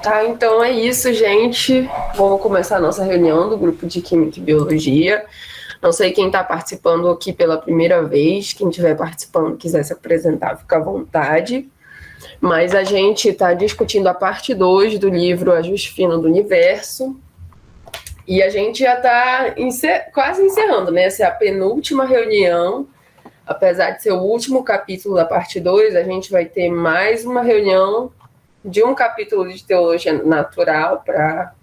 Tá, então é isso, gente. Vamos começar a nossa reunião do grupo de Química e Biologia. Não sei quem está participando aqui pela primeira vez. Quem estiver participando, quiser se apresentar, fica à vontade. Mas a gente está discutindo a parte 2 do livro Ajuste Fino do Universo. E a gente já está quase encerrando, né? Essa é a penúltima reunião. Apesar de ser o último capítulo da parte 2, a gente vai ter mais uma reunião de um capítulo de teologia natural para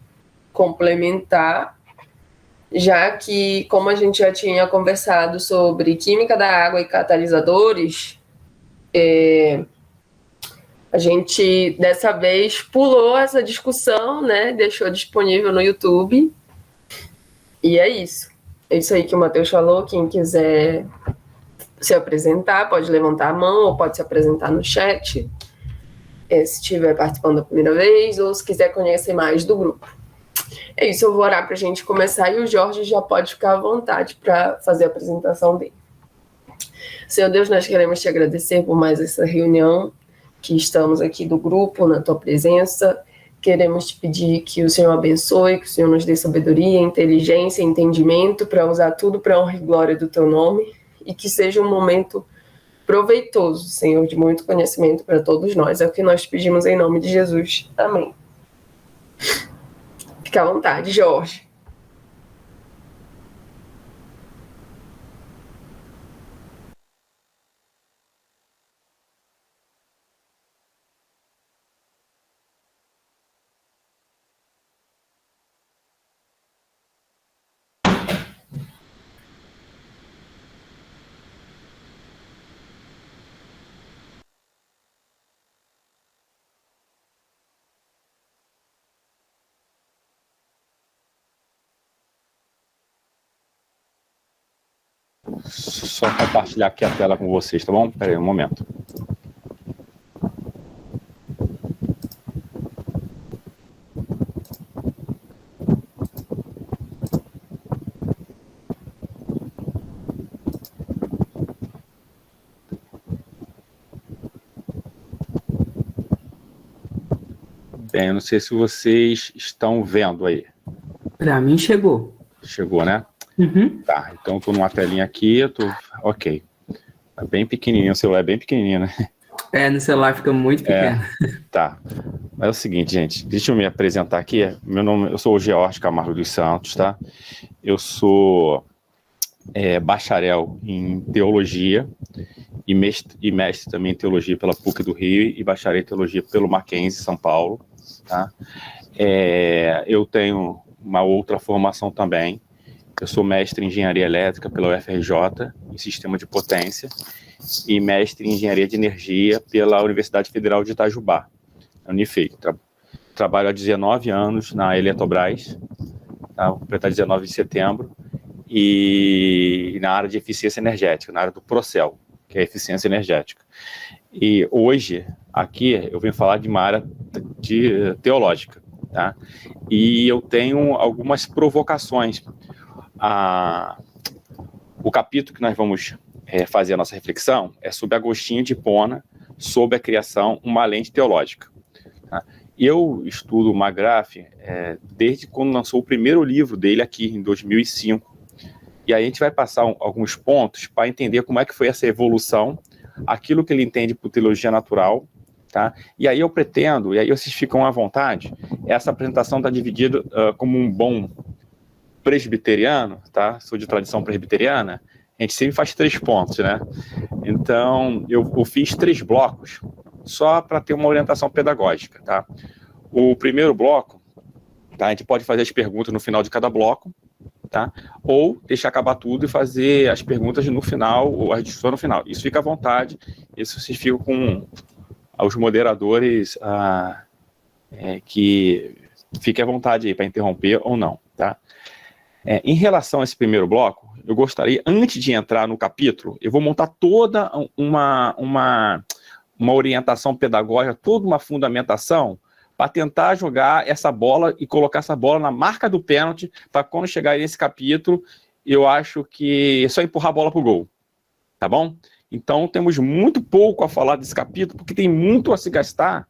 complementar, já que, como a gente já tinha conversado sobre química da água e catalisadores, a gente dessa vez pulou essa discussão, né? Deixou disponível no YouTube. E é isso. É isso aí que o Matheus falou. Quem quiser se apresentar, pode levantar a mão ou pode se apresentar no chat, se estiver participando da primeira vez ou se quiser conhecer mais do grupo. É isso, eu vou orar para a gente começar e o Jorge já pode ficar à vontade para fazer a apresentação dele. Senhor Deus, nós queremos te agradecer por mais essa reunião que estamos aqui do grupo, na tua presença. Queremos te pedir que o Senhor abençoe, que o Senhor nos dê sabedoria, inteligência, entendimento para usar tudo para a honra e glória do teu nome e que seja um momento proveitoso, Senhor, de muito conhecimento para todos nós. É o que nós pedimos em nome de Jesus. Amém. Fica à vontade, Jorge. Só compartilhar aqui a tela com vocês, tá bom? Espera aí um momento. Bem, eu não sei se vocês estão vendo aí. Para mim chegou. Chegou, né? Uhum. Tá, então eu tô numa telinha aqui, ok. É bem pequenininho, o celular é bem pequenininho, né? No celular fica muito pequeno. Tá. Mas é o seguinte, gente, deixa eu me apresentar aqui. Eu sou o George Camargo dos Santos, tá? Eu sou bacharel em teologia e mestre também em teologia pela PUC do Rio e bacharel em teologia pelo Mackenzie, São Paulo, tá? Eu tenho uma outra formação também. Eu sou mestre em engenharia elétrica pela UFRJ, em sistema de potência, e mestre em engenharia de energia pela Universidade Federal de Itajubá, Unifei. Trabalho há 19 anos na Eletrobras, tá? Vou completar 19 de setembro, e na área de eficiência energética, na área do Procel, que é eficiência energética. E hoje, aqui, eu venho falar de uma área teológica, tá? E eu tenho algumas provocações. O capítulo que nós vamos fazer a nossa reflexão é sobre Agostinho de Hipona, sobre a criação, uma lente teológica. Tá? Eu estudo o McGrath desde quando lançou o primeiro livro dele aqui, em 2005. E aí a gente vai passar alguns pontos para entender como é que foi essa evolução, aquilo que ele entende por teologia natural, tá? E aí eu pretendo, e aí vocês ficam à vontade, essa apresentação está dividida como um bom presbiteriano, tá? Sou de tradição presbiteriana, a gente sempre faz 3 pontos, né? Então, eu fiz 3 blocos, só para ter uma orientação pedagógica, tá? O primeiro bloco, tá? A gente pode fazer as perguntas no final de cada bloco, tá? Ou deixar acabar tudo e fazer as perguntas no final, ou a discussão no final. Isso fica à vontade, isso vocês ficam com os moderadores que fiquem à vontade aí para interromper ou não, tá? Em relação a esse primeiro bloco, eu gostaria, antes de entrar no capítulo, eu vou montar toda uma orientação pedagógica, toda uma fundamentação para tentar jogar essa bola e colocar essa bola na marca do pênalti, para quando chegar nesse capítulo, eu acho que é só empurrar a bola para o gol, tá bom? Então, temos muito pouco a falar desse capítulo, porque tem muito a se gastar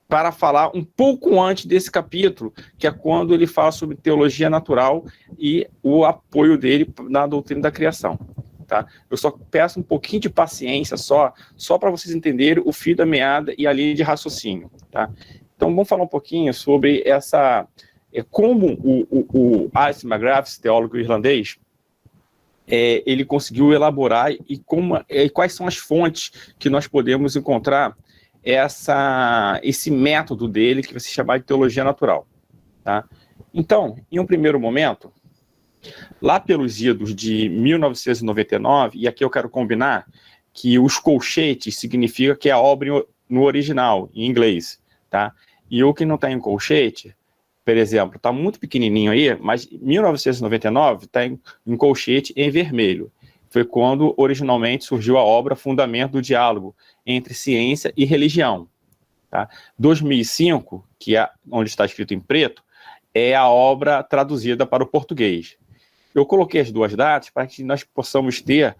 para falar um pouco antes desse capítulo, que é quando ele fala sobre teologia natural e o apoio dele na doutrina da criação. Tá? Eu só peço um pouquinho de paciência só para vocês entenderem o fio da meada e a linha de raciocínio. Tá? Então, vamos falar um pouquinho sobre como o Alister McGrath, esse teólogo irlandês, ele conseguiu elaborar e quais são as fontes que nós podemos encontrar esse método dele, que vai se chamar de teologia natural. Tá? Então, em um primeiro momento, lá pelos idos de 1999, e aqui eu quero combinar que os colchetes significa que é a obra no original, em inglês, tá? E o que não está em colchete, por exemplo, está muito pequenininho aí, mas 1999 está em colchete em vermelho. Foi quando originalmente surgiu a obra Fundamento do Diálogo entre Ciência e Religião. Tá? 2005, que é onde está escrito em preto, é a obra traduzida para o português. Eu coloquei as duas datas para que nós possamos ter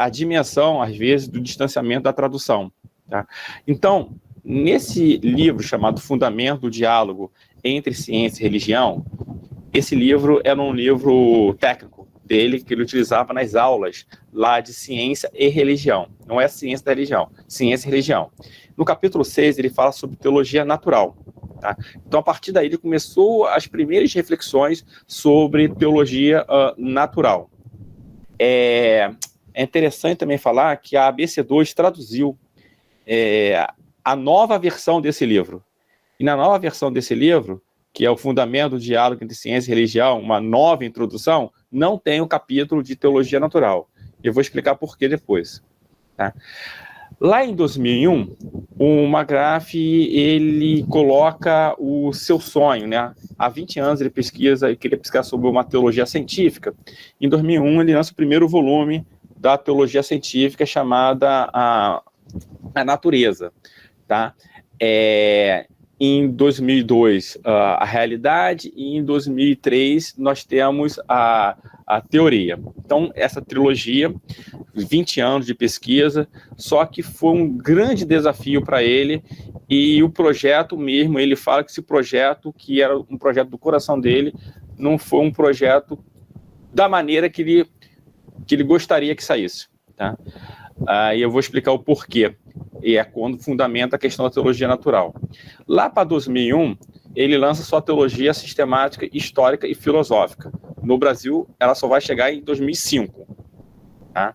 a dimensão, às vezes, do distanciamento da tradução. Tá? Então, nesse livro chamado Fundamento do Diálogo entre Ciência e Religião, esse livro era um livro técnico dele, que ele utilizava nas aulas lá de Ciência e Religião. Não é Ciência da Religião, Ciência e Religião. No capítulo 6, ele fala sobre teologia natural. Tá? Então, a partir daí, ele começou as primeiras reflexões sobre teologia natural. É interessante também falar que a ABC2 traduziu a nova versão desse livro. E na nova versão desse livro, que é o Fundamento do Diálogo entre Ciência e Religião, uma nova introdução, não tem o capítulo de teologia natural. Eu vou explicar por que depois. Tá? Lá em 2001, o McGrath, ele coloca o seu sonho, né? Há 20 anos ele queria pesquisar sobre uma teologia científica. Em 2001, ele lança o primeiro volume da teologia científica, chamada a Natureza. Tá? Em 2002, a realidade, e em 2003 nós temos a teoria. Então, essa trilogia, 20 anos de pesquisa, só que foi um grande desafio para ele, e o projeto mesmo, ele fala que esse projeto, que era um projeto do coração dele, não foi um projeto da maneira que ele gostaria que saísse. Tá? E eu vou explicar o porquê. E é quando fundamenta a questão da teologia natural. Lá para 2001, ele lança sua teologia sistemática, histórica e filosófica. No Brasil, ela só vai chegar em 2005. Tá?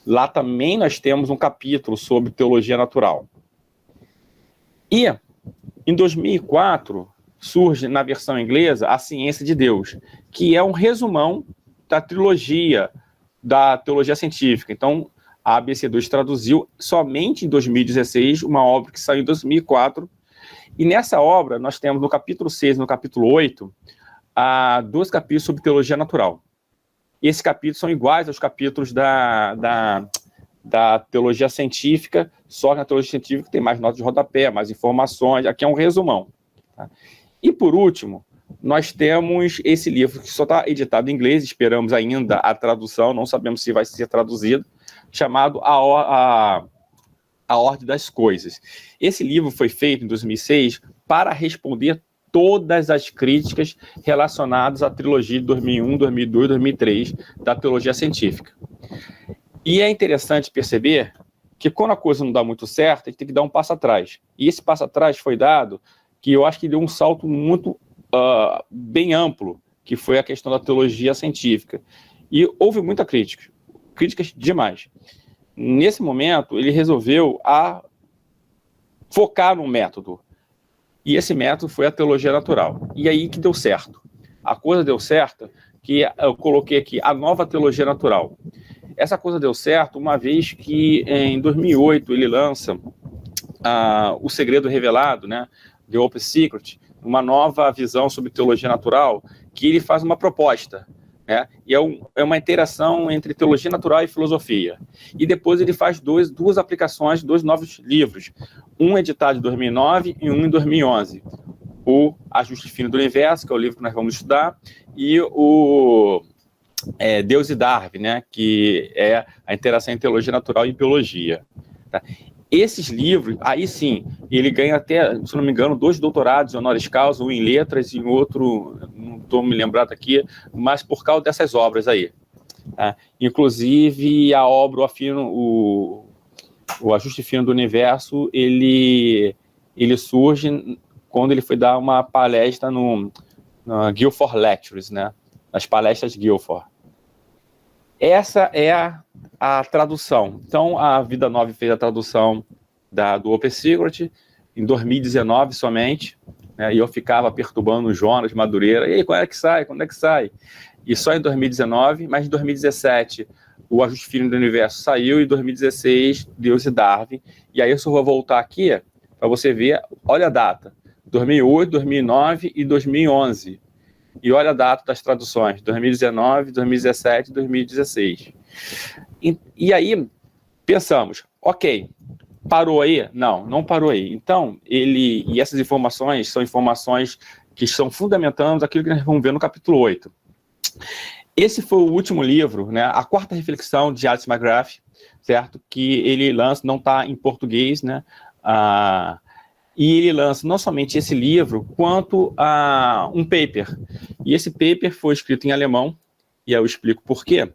Lá também nós temos um capítulo sobre teologia natural. E, em 2004, surge na versão inglesa A Ciência de Deus, que é um resumão da trilogia da teologia científica. Então, a ABC2 traduziu somente em 2016 uma obra que saiu em 2004, e nessa obra nós temos no capítulo 6 e no capítulo 8 dois capítulos sobre teologia natural. E esses capítulos são iguais aos capítulos da teologia científica, só que na teologia científica tem mais notas de rodapé, mais informações, aqui é um resumão. Tá? E por último, nós temos esse livro que só está editado em inglês, esperamos ainda a tradução, não sabemos se vai ser traduzido, chamado A Ordem das Coisas. Esse livro foi feito em 2006 para responder todas as críticas relacionadas à trilogia de 2001, 2002, 2003 da teologia científica. E é interessante perceber que quando a coisa não dá muito certo, a gente tem que dar um passo atrás. E esse passo atrás foi dado, que eu acho que deu um salto muito bem amplo, que foi a questão da teologia científica. E houve muita crítica, críticas demais. Nesse momento, ele resolveu focar num método. E esse método foi a teologia natural. E aí que deu certo. A coisa deu certo, que eu coloquei aqui, a nova teologia natural. Essa coisa deu certo uma vez que, em 2008, ele lança O Segredo Revelado, né, The Open Secret, uma nova visão sobre teologia natural, que ele faz uma proposta, né, e é uma interação entre teologia natural e filosofia. E depois ele faz duas aplicações, dois novos livros, um editado em 2009 e um em 2011. O Ajuste Fino do Universo, que é o livro que nós vamos estudar, e o Deus e Darwin, né, que é a interação entre teologia natural e biologia. Tá? Esses livros, aí sim, ele ganha até, se não me engano, 2 doutorados honoris causa, um em letras e outro, não estou me lembrando aqui, mas por causa dessas obras aí. Tá? Inclusive, a obra o Ajuste Fino do Universo, ele surge quando ele foi dar uma palestra na Guilford Lectures, né? Nas palestras Guilford. Essa é a tradução. Então, a Vida 9 fez a tradução do Open Secret em 2019 somente, né? E eu ficava perturbando o Jonas Madureira. E aí, quando é que sai? Quando é que sai? E só em 2019, mas em 2017 o Ajuste Fino do Universo saiu, e em 2016 Deus e Darwin. E aí eu só vou voltar aqui para você ver, olha a data, 2008, 2009 e 2011. E olha a data das traduções, 2019, 2017 e 2016. E aí pensamos, ok, parou aí? Não, não parou aí. Então, e essas informações são informações que estão fundamentando aquilo que nós vamos ver no capítulo 8. Esse foi o último livro, né, a 4ª reflexão de Alice McGrath, certo? Que ele lança, não está em português, né? E ele lança não somente esse livro, quanto um paper. E esse paper foi escrito em alemão, e eu explico por quê.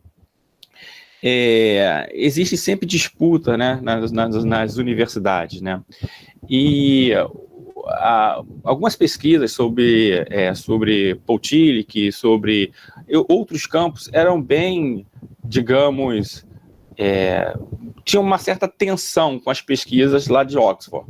Existe sempre disputa, né, nas universidades, né? E algumas pesquisas sobre Paul Tillich, sobre outros campos, eram bem, digamos, tinha uma certa tensão com as pesquisas lá de Oxford.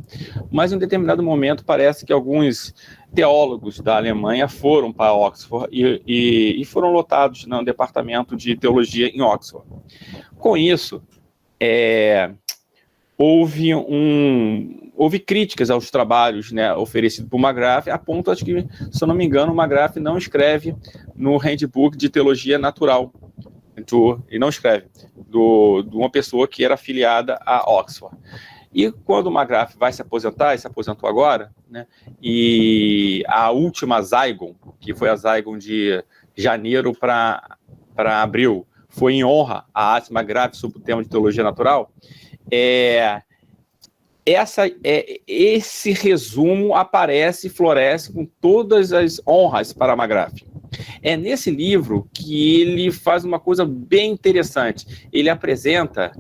Mas em um determinado momento parece que alguns teólogos da Alemanha foram para Oxford e foram lotados no departamento de teologia em Oxford. Com isso, houve críticas aos trabalhos, né, oferecidos por McGrath, a ponto de que, se eu não me engano, McGrath não escreve no Handbook de Teologia Natural, e não escreve, de uma pessoa que era afiliada a Oxford. E quando o McGrath vai se aposentar, e se aposentou agora, né, e a última Zygon, que foi a Zygon de janeiro para abril, foi em honra a Alice McGrath sobre o tema de teologia natural, esse resumo aparece e floresce com todas as honras para McGrath. É nesse livro que ele faz uma coisa bem interessante. Ele apresenta,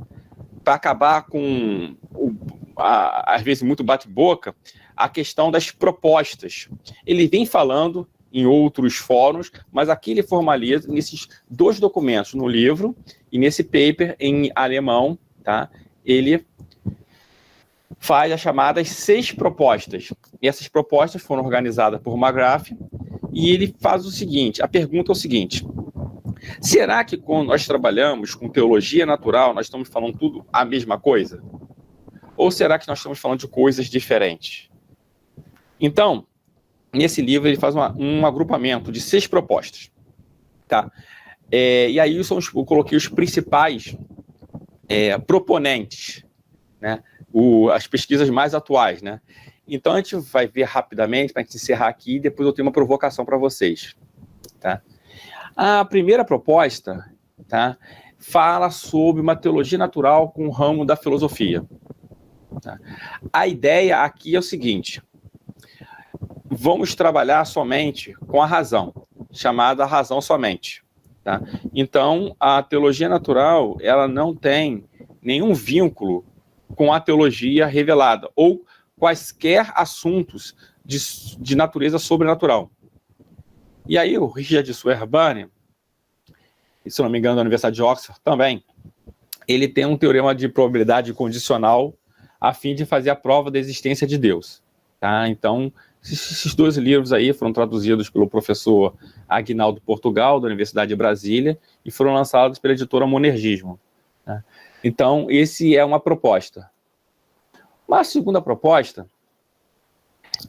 para acabar com, às vezes, muito bate-boca, a questão das propostas. Ele vem falando em outros fóruns, mas aqui ele formaliza nesses 2 documentos, no livro e nesse paper em alemão, tá? Ele faz as chamadas 6 propostas. E essas propostas foram organizadas por McGrath, e ele faz o seguinte, a pergunta é o seguinte: será que quando nós trabalhamos com teologia natural, nós estamos falando tudo a mesma coisa? Ou será que nós estamos falando de coisas diferentes? Então, nesse livro ele faz um agrupamento de 6 propostas. Tá? E aí eu coloquei os principais proponentes, né? As pesquisas mais atuais, né? Então, a gente vai ver rapidamente, para a gente encerrar aqui, e depois eu tenho uma provocação para vocês. Tá? A primeira proposta, tá, fala sobre uma teologia natural com o ramo da filosofia. Tá? A ideia aqui é o seguinte: vamos trabalhar somente com a razão, chamada razão somente. Tá? Então, a teologia natural, ela não tem nenhum vínculo com a teologia revelada, ou quaisquer assuntos de natureza sobrenatural. E aí o Richard Swearburn, se não me engano, da Universidade de Oxford também, ele tem um teorema de probabilidade condicional a fim de fazer a prova da existência de Deus. Tá? Então, esses 2 livros aí foram traduzidos pelo professor Aguinaldo Portugal, da Universidade de Brasília, e foram lançados pela editora Monergismo. Tá? Então, esse é uma proposta. Uma segunda proposta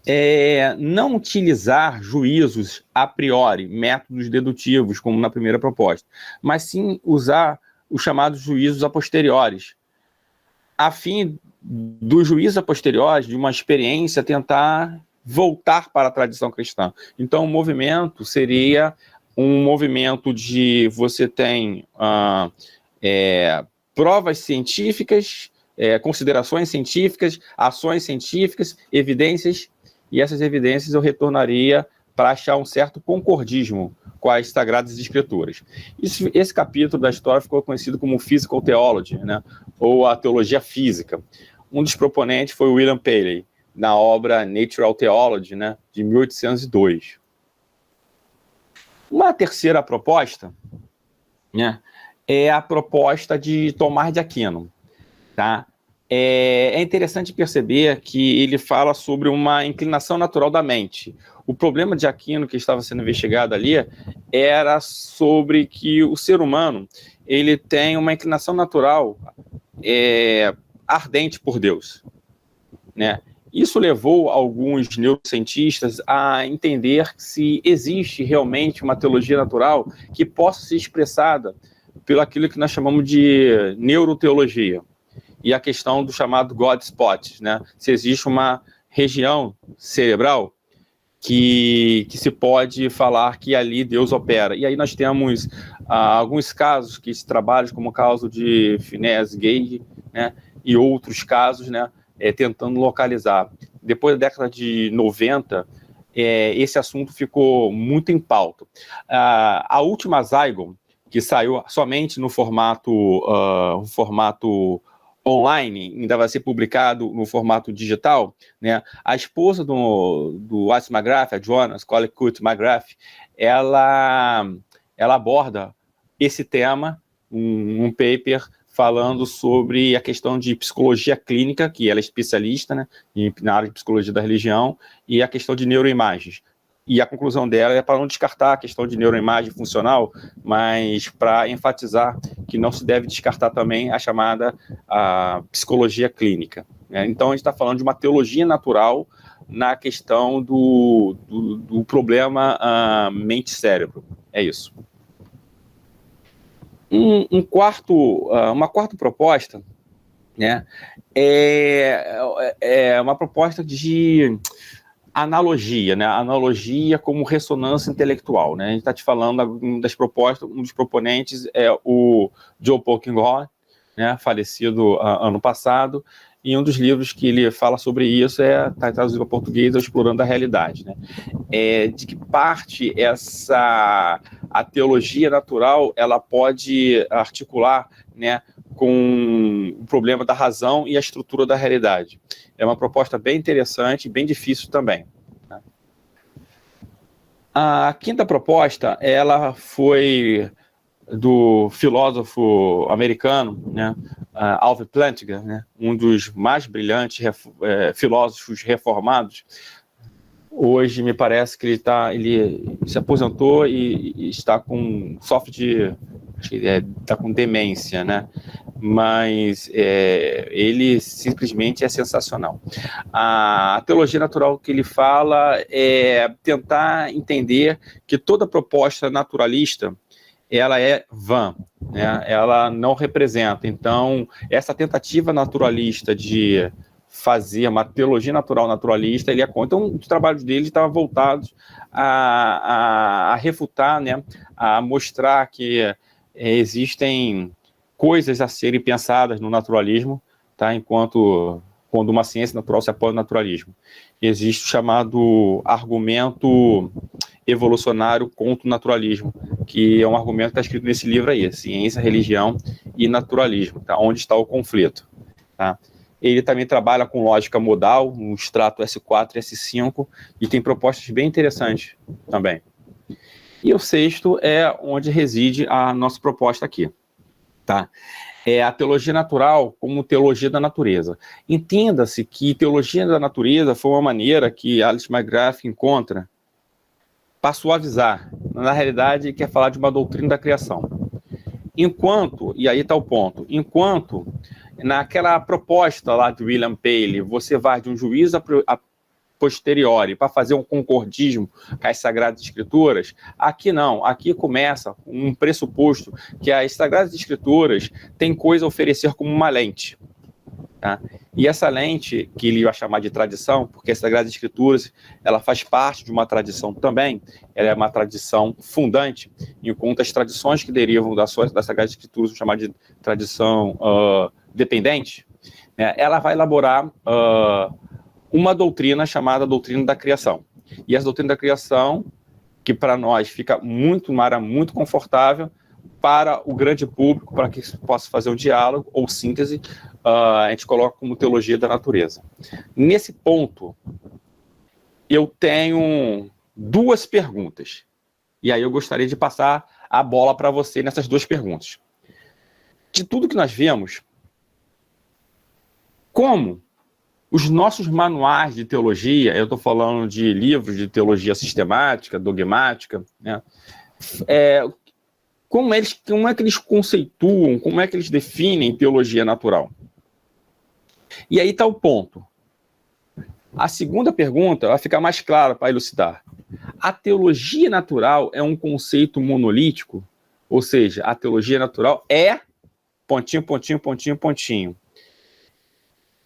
é não utilizar juízos a priori, métodos dedutivos, como na primeira proposta, mas sim usar os chamados juízos a posteriores, a fim dos juízos a posteriores, de uma experiência, tentar voltar para a tradição cristã. Então, o movimento seria um movimento de você tem provas científicas, considerações científicas, ações científicas, evidências, e essas evidências eu retornaria para achar um certo concordismo com as Sagradas Escrituras. Esse capítulo da história ficou conhecido como Physical Theology, né, ou a teologia física. Um dos proponentes foi William Paley, na obra Natural Theology, né, de 1802. Uma terceira proposta, né, é a proposta de Tomás de Aquino. Tá? É interessante perceber que ele fala sobre uma inclinação natural da mente. O problema de Aquino que estava sendo investigado ali era sobre que o ser humano ele tem uma inclinação natural ardente por Deus, né? Isso levou alguns neurocientistas a entender se existe realmente uma teologia natural que possa ser expressada pelo aquilo que nós chamamos de neuroteologia. E a questão do chamado God Spot, né? Se existe uma região cerebral que se pode falar que ali Deus opera. E aí nós temos alguns casos que se trabalham, como o caso de Phineas Gage, né? E outros casos, né? Tentando localizar. Depois da década de 90, esse assunto ficou muito em pauta. A última Zygon, que saiu somente no formato online, ainda vai ser publicado no formato digital, né? A esposa do Watts McGrath, a Jonas Collicutt McGrath, ela aborda esse tema, um paper falando sobre a questão de psicologia clínica, que ela é especialista, né, na área de psicologia da religião, e a questão de neuroimagens. E a conclusão dela é para não descartar a questão de neuroimagem funcional, mas para enfatizar que não se deve descartar também a chamada psicologia clínica, né? Então, a gente está falando de uma teologia natural na questão do problema mente-cérebro. É isso. Uma quarta proposta, né, é uma proposta de analogia, né? Analogia como ressonância intelectual, né? A gente está te falando um dos proponentes é o Joe Polkinghorne, né? Falecido ano passado, e um dos livros que ele fala sobre isso está traduzido para português, Explorando a Realidade, né? De que parte a teologia natural ela pode articular, né, com o problema da razão e a estrutura da realidade. É uma proposta bem interessante e bem difícil também, né? A quinta proposta, ela foi do filósofo americano, né, Alvin Plantinga, né, um dos mais brilhantes filósofos reformados. Hoje me parece que ele se aposentou e está com demência, né? Mas ele simplesmente é sensacional. A teologia natural que ele fala é tentar entender que toda proposta naturalista ela é vã, né? Ela não representa. Então, essa tentativa naturalista de fazer uma teologia natural naturalista, ele é contra. Então, os trabalhos dele estavam voltados a refutar, né? A mostrar que existem coisas a serem pensadas no naturalismo, tá? Quando uma ciência natural se apoia no naturalismo. Existe o chamado argumento evolucionário contra o naturalismo, que é um argumento que está escrito nesse livro aí, Ciência, Religião e Naturalismo, tá? Onde está o conflito, tá? Ele também trabalha com lógica modal, no extrato S4 e S5, e tem propostas bem interessantes também. E o sexto é onde reside a nossa proposta aqui, tá? É a teologia natural como teologia da natureza. Entenda-se que teologia da natureza foi uma maneira que Alice McGrath encontra para suavizar. Na realidade, quer falar de uma doutrina da criação. Enquanto, e aí está o ponto, enquanto naquela proposta lá de William Paley, você vai de um juízo a posteriori para fazer um concordismo com as Sagradas Escrituras, aqui não, aqui começa um pressuposto que as Sagradas Escrituras têm coisa a oferecer como uma lente, tá? E essa lente, que ele vai chamar de tradição, porque as Sagradas Escrituras, ela faz parte de uma tradição também, ela é uma tradição fundante, enquanto as tradições que derivam das Sagradas Escrituras, vamos chamar de tradição dependente, né, ela vai elaborar uma doutrina chamada doutrina da criação. E essa doutrina da criação, que para nós fica uma área muito confortável, para o grande público, para que possa fazer um diálogo ou síntese, a gente coloca como teologia da natureza. Nesse ponto, eu tenho duas perguntas. E aí eu gostaria de passar a bola para você nessas duas perguntas. De tudo que nós vemos, como os nossos manuais de teologia, eu estou falando de livros de teologia sistemática, dogmática, né? Como é que eles conceituam, como é que eles definem teologia natural? E aí está o ponto. A segunda pergunta vai ficar mais clara para elucidar. A teologia natural é um conceito monolítico? Ou seja, a teologia natural é pontinho, pontinho, pontinho, pontinho.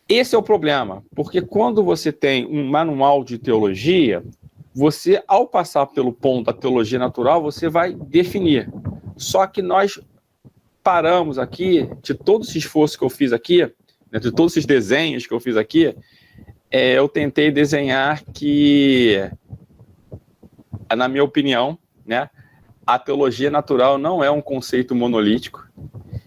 Esse é o problema, porque quando você tem um manual de teologia, você, ao passar pelo ponto da teologia natural, você vai definir. Só que nós paramos aqui, de todo esse esforço que eu fiz aqui, né, de todos esses desenhos que eu fiz aqui, eu tentei desenhar que, na minha opinião, né, a teologia natural não é um conceito monolítico,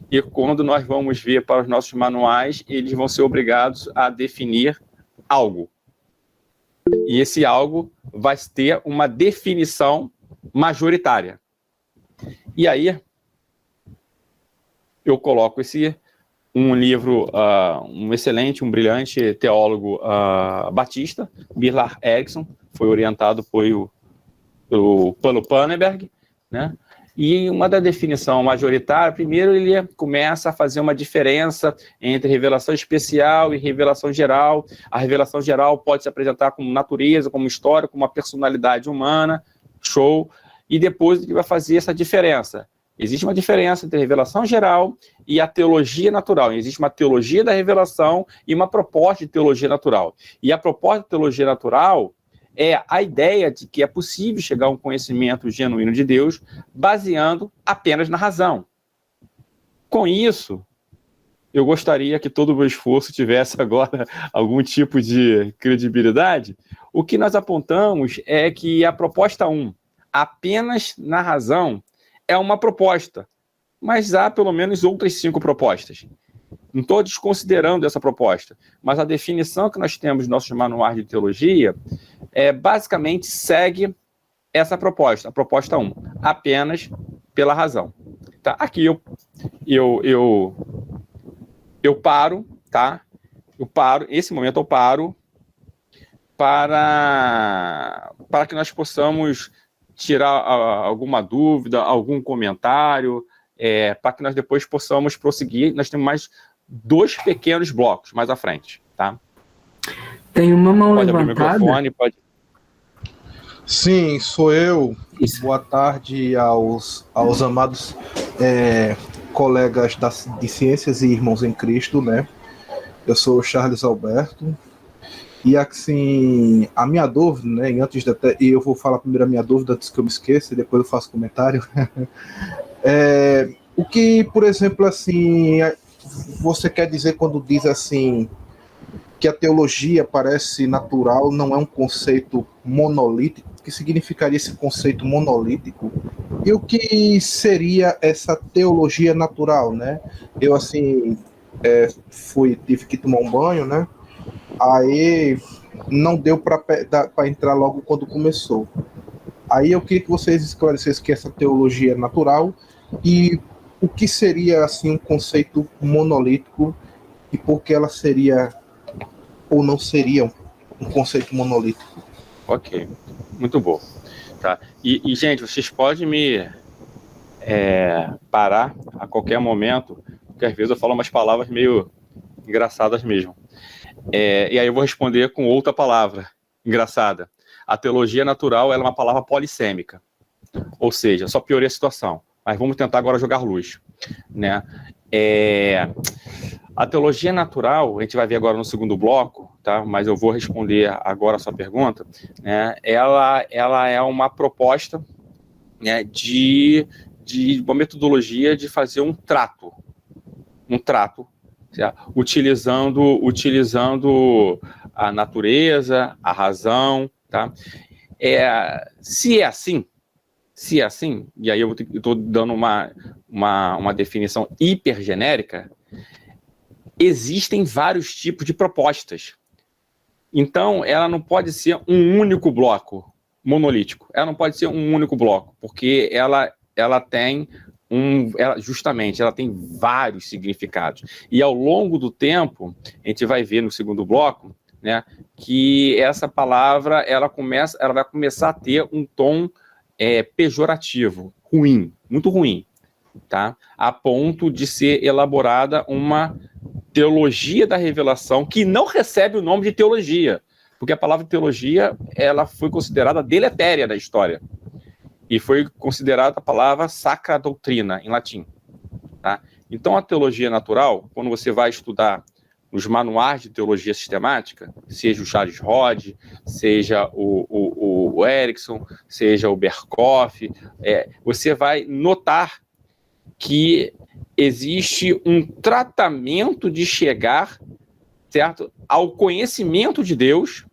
e quando nós vamos ver para os nossos manuais, eles vão ser obrigados a definir algo. E esse algo vai ter uma definição majoritária. E aí, eu coloco um livro, um excelente, um brilhante teólogo batista, Bernhard Erickson, foi orientado pelo Pannenberg, né? E uma da definição majoritária, primeiro ele começa a fazer uma diferença entre revelação especial e revelação geral. A revelação geral pode se apresentar como natureza, como história, como uma personalidade humana, show. E depois ele vai fazer essa diferença. Existe uma diferença entre a revelação geral e a teologia natural. Existe uma teologia da revelação e uma proposta de teologia natural. E a proposta de teologia natural é a ideia de que é possível chegar a um conhecimento genuíno de Deus baseando apenas na razão. Com isso, eu gostaria que todo o meu esforço tivesse agora algum tipo de credibilidade. O que nós apontamos é que a proposta 1, apenas na razão, é uma proposta, mas há pelo menos outras 5 propostas. Não estou desconsiderando essa proposta, mas a definição que nós temos nos nossos manuais de teologia basicamente segue essa proposta, a proposta 1, apenas pela razão. Tá? Aqui eu paro, tá? Nesse momento eu paro para que nós possamos tirar alguma dúvida, algum comentário, para que nós depois possamos prosseguir. Nós temos mais 2 pequenos blocos mais à frente, tá? Tem uma mão pode levantada. Abrir o microfone, pode... Sim, sou eu. Isso. Boa tarde aos amados colegas de ciências e irmãos em Cristo, né? Eu sou o Charles Alberto. E assim, a minha dúvida, né? E eu vou falar primeiro a minha dúvida antes que eu me esqueça, e depois eu faço comentário. O que, por exemplo, assim, você quer dizer quando diz assim que a teologia parece natural, não é um conceito monolítico? O que significaria esse conceito monolítico? E o que seria essa teologia natural, né? Eu, assim, tive que tomar um banho, né? Aí não deu para entrar logo quando começou. Aí eu queria que vocês esclarecessem que essa teologia é natural e o que seria assim um conceito monolítico e por que ela seria ou não seria um conceito monolítico. Ok, muito bom. Tá. E gente, vocês podem me parar a qualquer momento, porque às vezes eu falo umas palavras meio engraçadas mesmo. E aí eu vou responder com outra palavra engraçada. A teologia natural ela é uma palavra polissêmica, ou seja, só piorei a situação, mas vamos tentar agora jogar luz, né? A teologia natural, a gente vai ver agora no segundo bloco, tá? Mas eu vou responder agora a sua pergunta, né? Ela é uma proposta, né, de uma metodologia de fazer um trato, certo? Utilizando a natureza, a razão, tá? Se é assim, e aí eu estou dando uma definição hipergenérica, existem vários tipos de propostas. Então, ela não pode ser um único bloco monolítico. Ela não pode ser um único bloco, porque ela tem ela tem vários significados. E ao longo do tempo, a gente vai ver no segundo bloco, né, que essa palavra ela vai começar a ter um tom pejorativo, ruim, muito ruim, tá? A ponto de ser elaborada uma teologia da revelação que não recebe o nome de teologia, porque a palavra teologia ela foi considerada deletéria da história e foi considerada a palavra sacra doutrina em latim, tá? Então a teologia natural, quando você vai estudar nos manuais de teologia sistemática, seja o Charles Rod, seja o Erickson, seja o Berkhoff, você vai notar que existe um tratamento de chegar, certo, ao conhecimento de Deus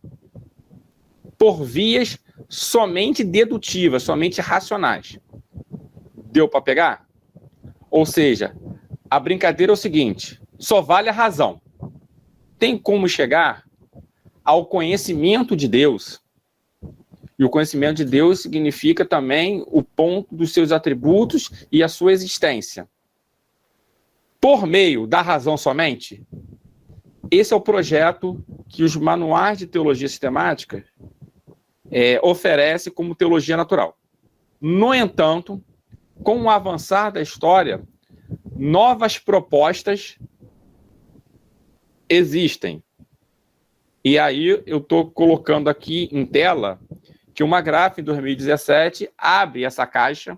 por vias somente dedutivas, somente racionais. Deu para pegar? Ou seja, a brincadeira é o seguinte, só vale a razão. Tem como chegar ao conhecimento de Deus. E o conhecimento de Deus significa também o ponto dos seus atributos e a sua existência. Por meio da razão somente, esse é o projeto que os manuais de teologia sistemática oferecem como teologia natural. No entanto, com o avançar da história, novas propostas existem. E aí eu estou colocando aqui em tela que o McGrath, em 2017, abre essa caixa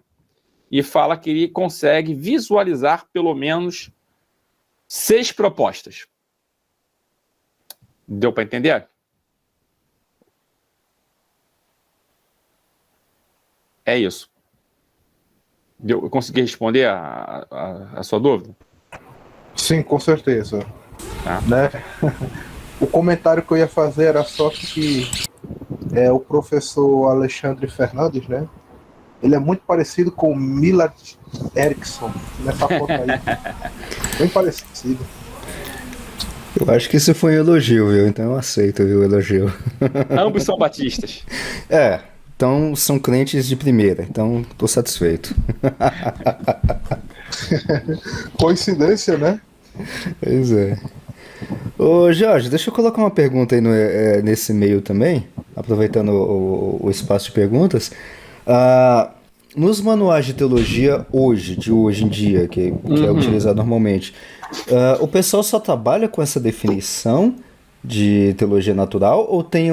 e fala que ele consegue visualizar pelo menos 6 propostas. Deu para entender? É isso. Eu consegui responder a sua dúvida? Sim, com certeza. Tá. Né? O comentário que eu ia fazer era só que o professor Alexandre Fernandes, né? Ele é muito parecido com o Millard Erickson nessa foto aí. Bem parecido. Eu acho que isso foi um elogio, viu? Então eu aceito, viu, o elogio. Ambos são batistas. Então são crentes de primeira, então tô satisfeito. Coincidência, né? Pois é. Ô Jorge, deixa eu colocar uma pergunta aí nesse meio também, aproveitando o espaço de perguntas. Nos manuais de teologia de hoje em dia, que é utilizado normalmente, o pessoal só trabalha com essa definição de teologia natural ou tem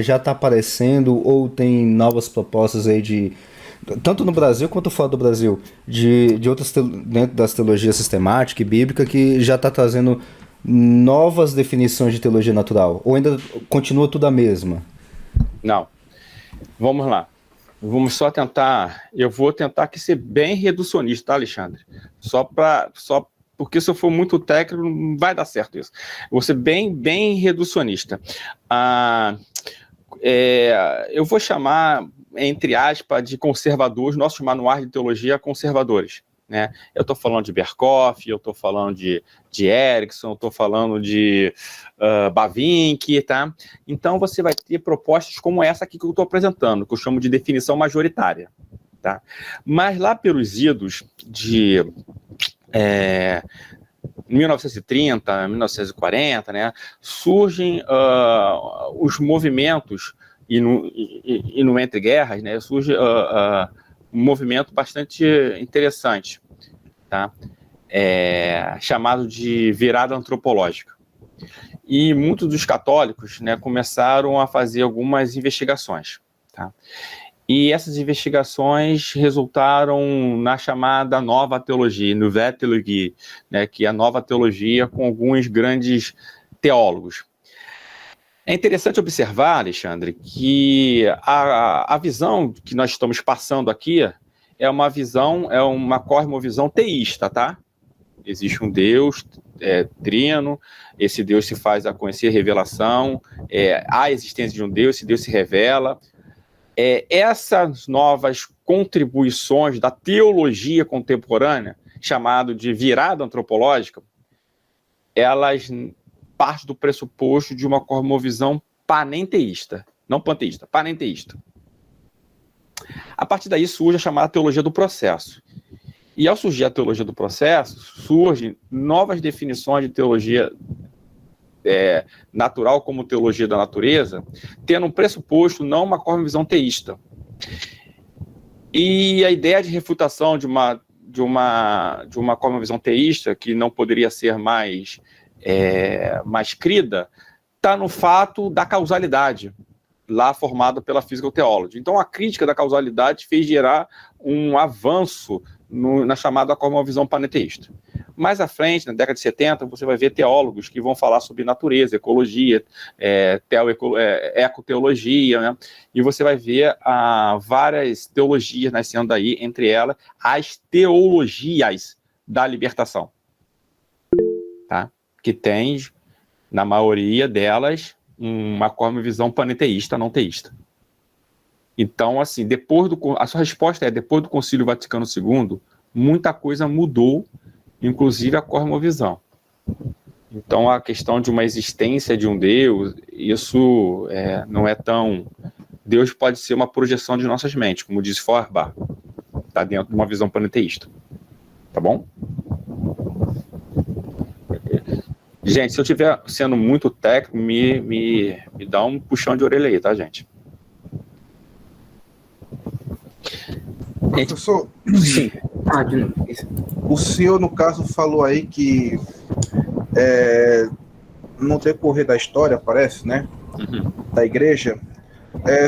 já está aparecendo ou tem novas propostas aí tanto no Brasil quanto fora do Brasil, de outras dentro das teologias sistemática e bíblica que já está trazendo novas definições de teologia natural? Ou ainda continua tudo a mesma? Não. Vamos lá. Vamos só tentar... Eu vou tentar aqui ser bem reducionista, tá, Alexandre? Porque se eu for muito técnico, não vai dar certo isso. Vou ser bem reducionista. Eu vou chamar, entre aspas, de conservadores, nossos manuais de teologia conservadores. Né? Eu estou falando de Berkhoff, eu estou falando de Erickson, eu estou falando de Bavinck, tá? Então você vai ter propostas como essa aqui que eu estou apresentando, que eu chamo de definição majoritária. Tá? Mas lá pelos idos de 1930, 1940, né, surgem os movimentos, e no Entre Guerras, né, surge um movimento bastante interessante, tá? Chamado de virada antropológica. E muitos dos católicos, né, começaram a fazer algumas investigações, tá? E essas investigações resultaram na chamada nova teologia, Nouvelle Théologie, né, que é a nova teologia com alguns grandes teólogos. É interessante observar, Alexandre, que a visão que nós estamos passando aqui é uma cosmovisão teísta, tá? existe um Deus trino, esse Deus se faz a conhecer, revelação, há a existência de um Deus, esse Deus se revela. Essas novas contribuições da teologia contemporânea, chamado de virada antropológica, elas partem do pressuposto de uma cosmovisão panenteísta, não panteísta, panenteísta. A partir daí surge a chamada teologia do processo. E ao surgir a teologia do processo, surgem novas definições de teologia natural como teologia da natureza, tendo um pressuposto, não uma cosmovisão teísta. E a ideia de refutação de uma cosmovisão teísta, que não poderia ser mais crida, está no fato da causalidade, lá formada pela Physical Theology. Então, a crítica da causalidade fez gerar um avanço na chamada cosmovisão panenteísta. Mais à frente, na década de 70, você vai ver teólogos que vão falar sobre natureza, ecologia, ecoteologia, né? E você vai ver várias teologias nascendo daí, entre elas as teologias da libertação, tá? Que tem, na maioria delas, uma cosmovisão panenteísta, não teísta. Então, assim, a sua resposta é, depois do Concílio Vaticano II, muita coisa mudou, inclusive a cosmovisão. Então, a questão de uma existência de um Deus, isso não é tão... Deus pode ser uma projeção de nossas mentes, como diz Feuerbach, está dentro de uma visão panenteísta. Tá bom? Gente, se eu estiver sendo muito técnico, me dá um puxão de orelha aí, tá, gente? Professor, Sim. o senhor, no caso, falou aí que no decorrer da história, parece, né, da igreja,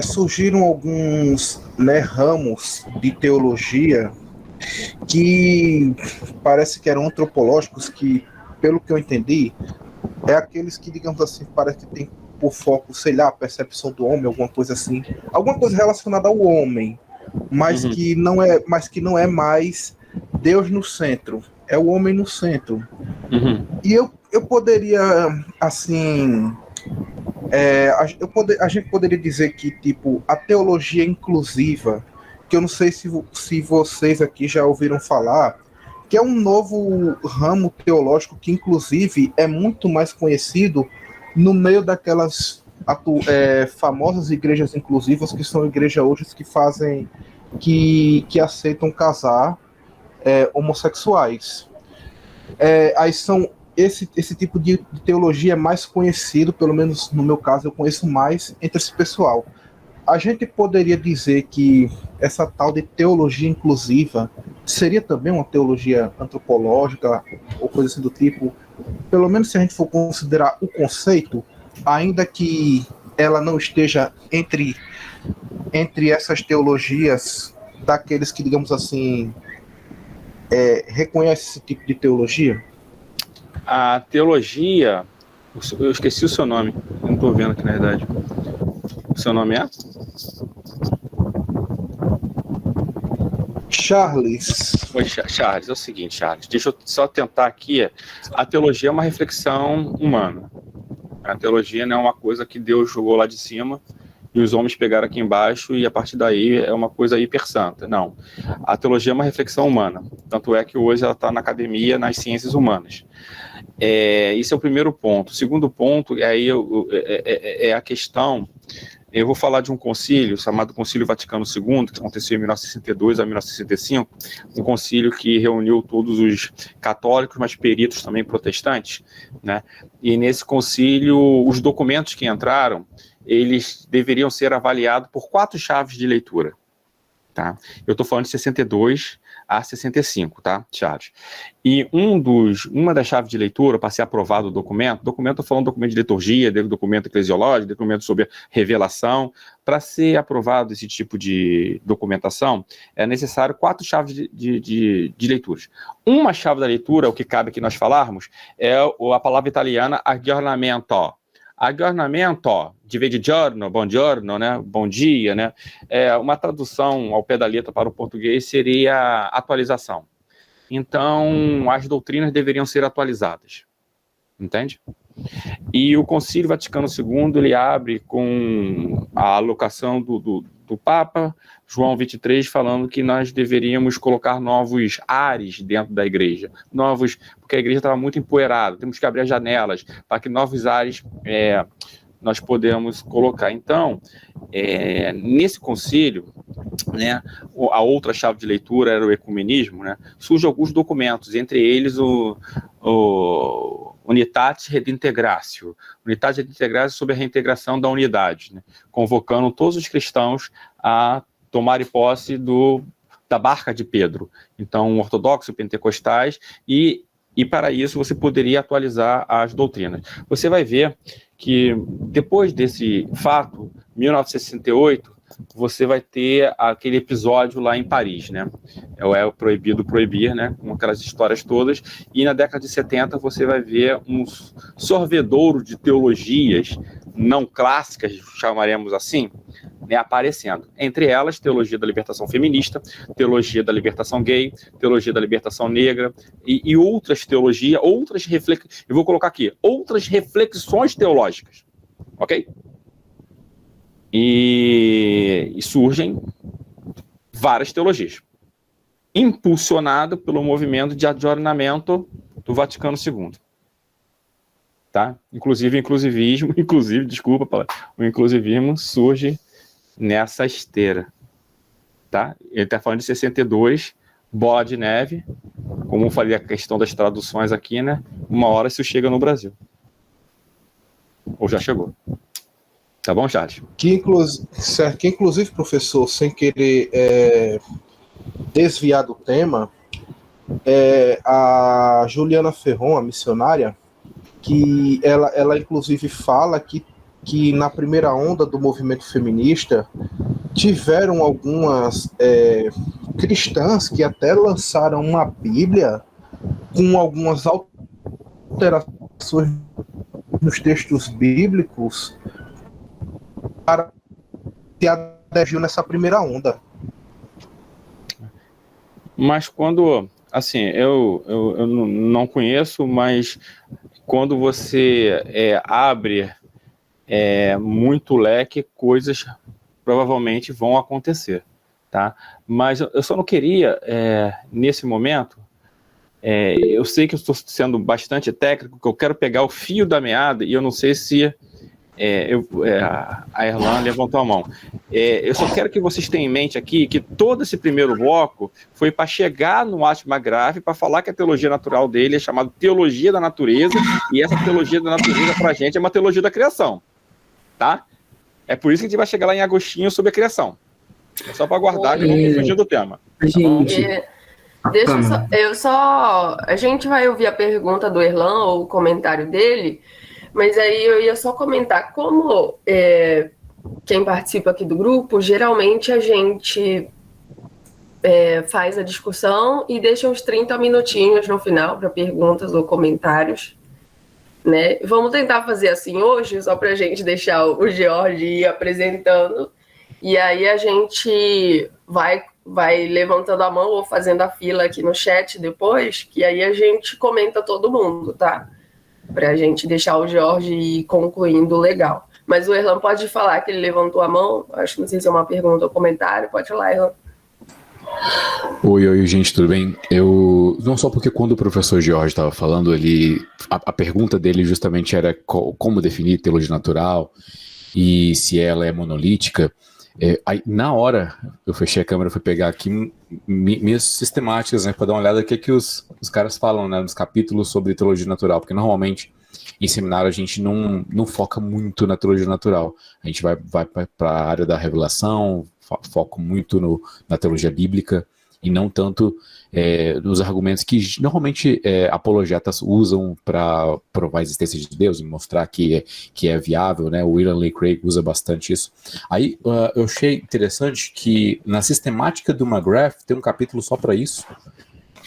surgiram alguns, né, ramos de teologia que parece que eram antropológicos, que, pelo que eu entendi, aqueles que, digamos assim, parece que tem por foco, sei lá, a percepção do homem, alguma coisa assim, alguma coisa relacionada ao homem, mas que não é mais Deus no centro, é o homem no centro. E eu poderia, assim, a gente poderia dizer que, tipo, a teologia inclusiva, que eu não sei se vocês aqui já ouviram falar, que é um novo ramo teológico que, inclusive, é muito mais conhecido no meio daquelas famosas igrejas inclusivas, que são igrejas hoje que fazem, que aceitam casar homossexuais. Aí são esse tipo de teologia é mais conhecido, pelo menos no meu caso eu conheço mais entre esse pessoal. A gente poderia dizer que essa tal de teologia inclusiva seria também uma teologia antropológica ou coisa assim do tipo, pelo menos se a gente for considerar o conceito, ainda que ela não esteja entre essas teologias daqueles que, digamos assim, reconhecem esse tipo de teologia? A teologia... Eu esqueci o seu nome. Eu não estou vendo aqui, na verdade. O seu nome é? Charles. Oi, Charles. É o seguinte, Charles. Deixa eu só tentar aqui. A teologia é uma reflexão humana. A teologia não é uma coisa que Deus jogou lá de cima e os homens pegaram aqui embaixo e a partir daí é uma coisa hiper santa. Não. A teologia é uma reflexão humana. Tanto é que hoje ela está na academia, nas ciências humanas. Esse é o primeiro ponto. O segundo ponto é a questão... Eu vou falar de um concílio chamado Concílio Vaticano II, que aconteceu em 1962 a 1965, um concílio que reuniu todos os católicos, mas peritos também protestantes, né? E nesse concílio, os documentos que entraram, eles deveriam ser avaliados por 4 chaves de leitura, tá? Eu estou falando de 62 a 65, tá, Charles? E uma das chaves de leitura para ser aprovado o documento, estou falando de documento de liturgia, documento eclesiológico, documento sobre revelação, para ser aprovado esse tipo de documentação, é necessário 4 chaves de leituras. Uma chave da leitura, o que cabe aqui nós falarmos, é a palavra italiana aggiornamento. Aggiornamento, de vez de giorno, buongiorno, né? Bom dia, né? Uma tradução ao pé da letra para o português seria atualização. então as doutrinas deveriam ser atualizadas. Entende? E o Concílio Vaticano II, ele abre com a alocação do Papa João XXIII, falando que nós deveríamos colocar novos ares dentro da igreja, porque a igreja estava muito empoeirada, temos que abrir as janelas para que novos ares nós podemos colocar. Então, nesse concílio, né, a outra chave de leitura era o ecumenismo, né, surgem alguns documentos, entre eles o Unitatis Redintegratio, Unitatis Redintegratio sobre a reintegração da unidade, né, convocando todos os cristãos a tomarem posse da barca de Pedro. Então, ortodoxos, pentecostais, e para isso você poderia atualizar as doutrinas. Você vai ver que depois desse fato, 1968, você vai ter aquele episódio lá em Paris, né? É o Proibido Proibir, né? Com aquelas histórias todas. E na década de 70 você vai ver um sorvedouro de teologias não clássicas, chamaremos assim, né, aparecendo. Entre elas, teologia da libertação feminista, teologia da libertação gay, teologia da libertação negra e outras teologias, eu vou colocar aqui, outras reflexões teológicas, ok? E surgem várias teologias, impulsionado pelo movimento de adjornamento do Vaticano II. Tá? O inclusivismo surge nessa esteira. Tá? Ele está falando de 62, bola de neve, como eu falei a questão das traduções aqui, né? Uma hora isso chega no Brasil. Ou já chegou. Tá bom, Charles? Que inclusive, professor, sem querer desviar do tema, a Juliana Ferron, a missionária, que ela inclusive fala que na primeira onda do movimento feminista tiveram algumas cristãs que até lançaram uma Bíblia com algumas alterações nos textos bíblicos para se aderiu nessa primeira onda. Mas quando, assim, eu não conheço, mas quando você abre muito leque, coisas provavelmente vão acontecer, tá? Mas eu só não queria, nesse momento, eu sei que eu estou sendo bastante técnico, que eu quero pegar o fio da meada, e eu não sei se a Erlan levantou a mão. Eu só quero que vocês tenham em mente aqui que todo esse primeiro bloco foi para chegar no Átila McGrath para falar que a teologia natural dele é chamada teologia da natureza, e essa teologia da natureza para a gente é uma teologia da criação, tá? É por isso que a gente vai chegar lá em Agostinho sobre a criação. É só para guardar que eu não estou fugindo do tema. Gente, a gente vai ouvir a pergunta do Erlan ou o comentário dele, mas aí eu ia só comentar como quem participa aqui do grupo, geralmente a gente faz a discussão e deixa uns 30 minutinhos no final para perguntas ou comentários, né? Vamos tentar fazer assim hoje, só para a gente deixar o George ir apresentando, e aí a gente vai levantando a mão ou fazendo a fila aqui no chat depois, que aí a gente comenta todo mundo, tá? Para a gente deixar o Jorge ir concluindo legal. Mas o Erlan pode falar que ele levantou a mão. Acho que não sei se é uma pergunta ou comentário. Pode falar, Erlan. Oi, gente, tudo bem? Não só porque quando o professor Jorge estava falando, a pergunta dele justamente era como definir teologia natural e se ela é monolítica. Aí, na hora, eu fechei a câmera, fui pegar aqui minhas sistemáticas, né, para dar uma olhada no que os caras falam, né, nos capítulos sobre teologia natural, porque normalmente em seminário a gente não foca muito na teologia natural, a gente vai para a área da revelação, foco muito na teologia bíblica e não tanto nos argumentos que normalmente apologetas usam para provar a existência de Deus e mostrar que é viável, né? O William Lane Craig usa bastante isso. Aí eu achei interessante que na sistemática do McGrath tem um capítulo só para isso,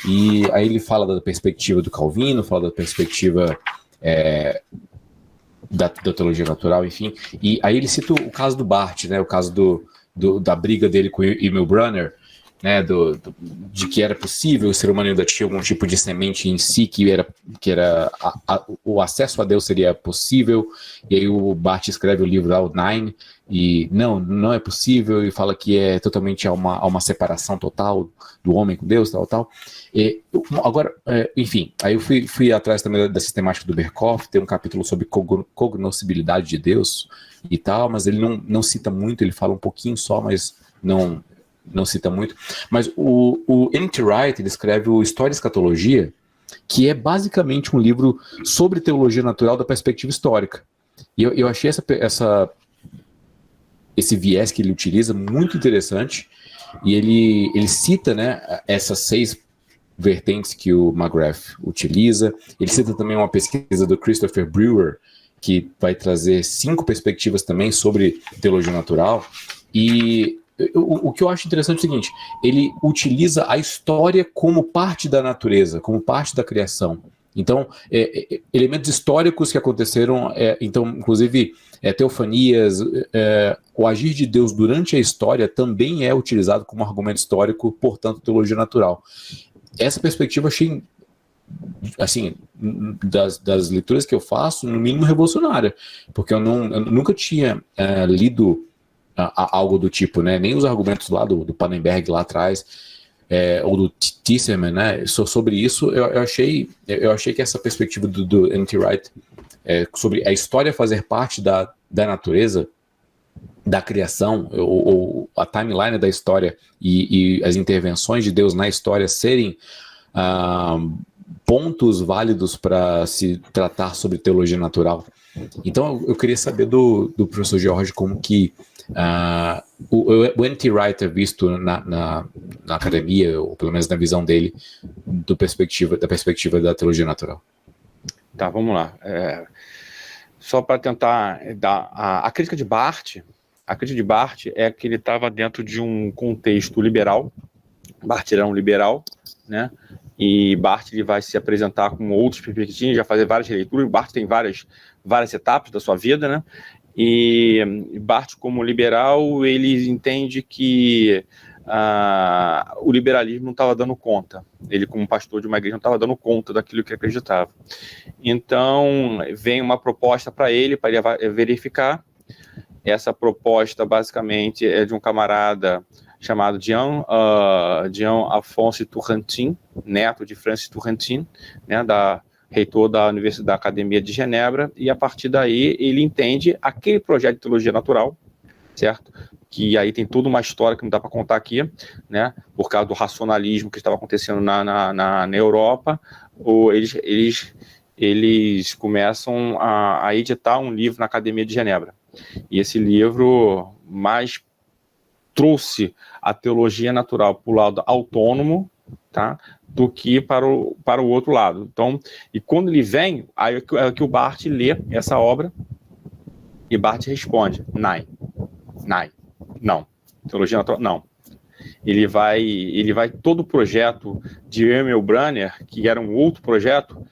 e aí ele fala da perspectiva do Calvino, fala da perspectiva da teologia natural, enfim, e aí ele cita o caso do Barth, né? O caso da briga dele com o Emil Brunner, né, de que era possível, o ser humano ainda tinha algum tipo de semente em si, que era o acesso a Deus seria possível, e aí o Barth escreve o livro lá, o Nine, e não é possível, e fala que é totalmente há uma separação total do homem com Deus, tal. Agora, enfim, aí eu fui atrás também da sistemática do Berkhoff, tem um capítulo sobre cognoscibilidade de Deus e tal, mas ele não cita muito, ele fala um pouquinho só, mas não cita muito. Mas o N.T. Wright, ele escreve o História e Escatologia, que é basicamente um livro sobre teologia natural da perspectiva histórica. E eu achei esse viés que ele utiliza muito interessante, e ele cita, né, essas 6 vertentes que o McGrath utiliza. Ele cita também uma pesquisa do Christopher Brewer, que vai trazer 5 perspectivas também sobre teologia natural. E o que eu acho interessante é o seguinte: ele utiliza a história como parte da natureza, como parte da criação. Então, elementos históricos que aconteceram, então, inclusive, teofanias, o agir de Deus durante a história também é utilizado como argumento histórico, portanto, teologia natural. Essa perspectiva eu achei, assim, das leituras que eu faço, no mínimo revolucionária, porque eu nunca tinha lido algo do tipo, né? Nem os argumentos lá do Pannenberg lá atrás, ou do Tisserman, né? Sobre isso, eu achei que essa perspectiva do N.T. Wright sobre a história fazer parte da natureza, da criação, ou a timeline da história e as intervenções de Deus na história serem pontos válidos para se tratar sobre teologia natural. Então eu queria saber do professor George como que o N.T. Wright é visto na academia, ou pelo menos na visão dele, da perspectiva da teologia natural. Tá, vamos lá. Só para tentar dar a crítica de Barth. A crítica de Barth é que ele estava dentro de um contexto liberal. Barth era um liberal, né? E Barth ele vai se apresentar com outros perspectivas, já fazer várias releituras. Barth tem várias etapas da sua vida, né? E Barth, como liberal, ele entende que o liberalismo não estava dando conta. Ele, como pastor de uma igreja, não estava dando conta daquilo que acreditava. Então, vem uma proposta para ele verificar. Essa proposta, basicamente, é de um camarada chamado Jean Alphonse Turretin, neto de Francis Turretin, né, reitor da Universidade da Academia de Genebra, e a partir daí ele entende aquele projeto de teologia natural, certo? Que aí tem toda uma história que não dá para contar aqui, né? Por causa do racionalismo que estava acontecendo na Europa, eles começam a editar um livro na Academia de Genebra. E esse livro mais trouxe a teologia natural para o lado autônomo, tá? Do que para o outro lado. Então, e quando ele vem, aí é que o Barth lê essa obra e Barth responde: não. Teologia natural, não. Ele vai todo o projeto de Emil Brunner, que era um outro projeto,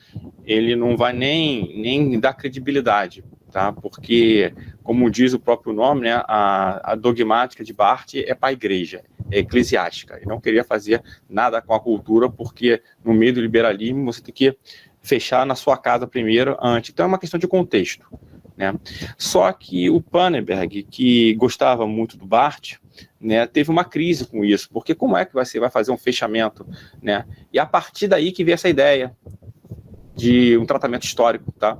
ele não vai nem dar credibilidade, tá? Porque, como diz o próprio nome, né, a dogmática de Barth é para a igreja, é eclesiástica. Ele não queria fazer nada com a cultura, porque no meio do liberalismo você tem que fechar na sua casa primeiro, antes. Então é uma questão de contexto, né? Só que o Pannenberg, que gostava muito do Barth, né, teve uma crise com isso, porque como é que você vai fazer um fechamento, né? E a partir daí que veio essa ideia de um tratamento histórico, tá?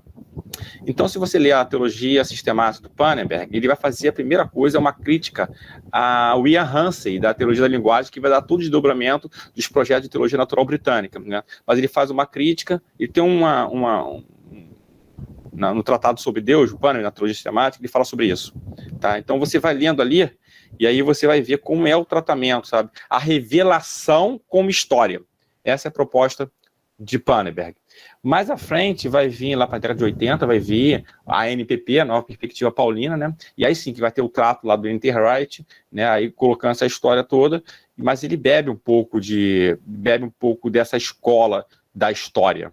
Então, se você ler a teologia sistemática do Pannenberg, ele vai fazer a primeira coisa, uma crítica ao Ian Hansen, da teologia da linguagem, que vai dar todo o desdobramento dos projetos de teologia natural britânica, né? Mas ele faz uma crítica, e tem no Tratado sobre Deus, o Pannenberg, na teologia sistemática, ele fala sobre isso, tá? Então, você vai lendo ali, e aí você vai ver como é o tratamento, sabe? A revelação como história. Essa é a proposta de Pannenberg. Mais à frente vai vir, lá para a década de 80, vai vir a NPP, a Nova Perspectiva Paulina, né? E aí sim que vai ter o trato lá do N.T. Wright, né? Aí colocando essa história toda, mas ele bebe um pouco dessa escola da história,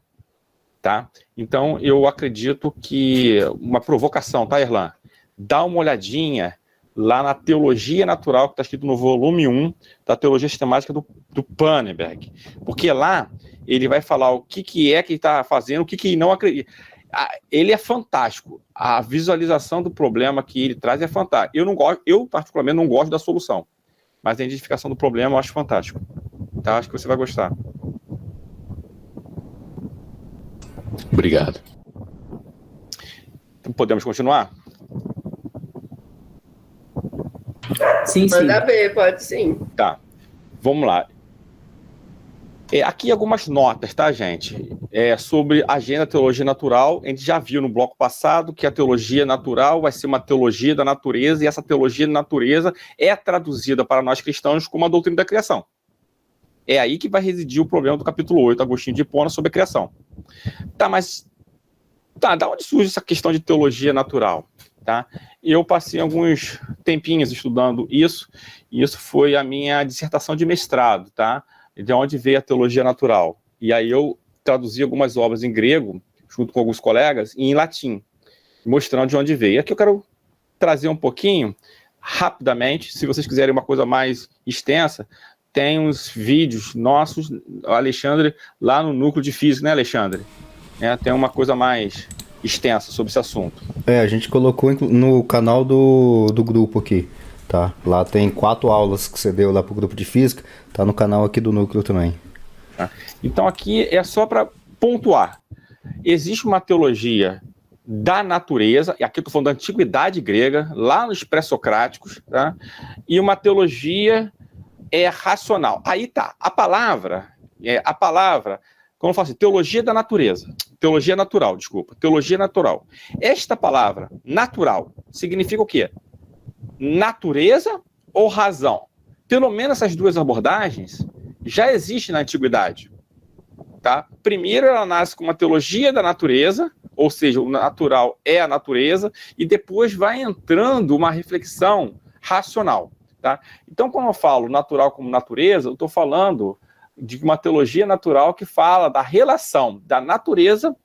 tá? Então eu acredito que uma provocação, tá, Erlan? Dá uma olhadinha lá na Teologia Natural, que está escrito no volume 1 da Teologia Sistemática do Pannenberg. Porque lá ele vai falar o que é que está fazendo, o que não acredita. Ele é fantástico. A visualização do problema que ele traz é fantástica. Eu particularmente não gosto da solução, mas a identificação do problema eu acho fantástico. Tá? Acho que você vai gostar. Obrigado. Então, podemos continuar? Sim, sim. Manda ver, pode sim. Tá, vamos lá. Aqui algumas notas, tá, gente? Sobre a agenda da teologia natural. A gente já viu no bloco passado que a teologia natural vai ser uma teologia da natureza, e essa teologia da natureza é traduzida para nós cristãos como a doutrina da criação. É aí que vai residir o problema do capítulo 8, Agostinho de Hipona, sobre a criação. Tá, mas da onde surge essa questão de teologia natural? Tá? Eu passei alguns tempinhos estudando isso, e isso foi a minha dissertação de mestrado, tá? De onde veio a teologia natural. E aí eu traduzi algumas obras em grego, junto com alguns colegas, e em latim, mostrando de onde veio. E aqui eu quero trazer um pouquinho, rapidamente, se vocês quiserem uma coisa mais extensa, tem uns vídeos nossos, Alexandre, lá no Núcleo de Física, né, Alexandre? Tem uma coisa mais extensa sobre esse assunto. A gente colocou no canal do grupo aqui, tá? Lá tem 4 aulas que você deu lá pro grupo de física, tá no canal aqui do Núcleo também. Então aqui é só para pontuar. Existe uma teologia da natureza, e aqui eu estou falando da antiguidade grega, lá nos pré-socráticos, tá? E uma teologia racional. Aí tá, a palavra, quando eu falo assim, teologia da natureza, teologia natural, desculpa, teologia natural. Esta palavra, natural, significa o quê? Natureza ou razão? Pelo menos essas duas abordagens já existem na antiguidade. Tá? Primeiro ela nasce com uma teologia da natureza, ou seja, o natural é a natureza, e depois vai entrando uma reflexão racional. Tá? Então, quando eu falo natural como natureza, eu estou falando de uma teologia natural que fala da relação da natureza,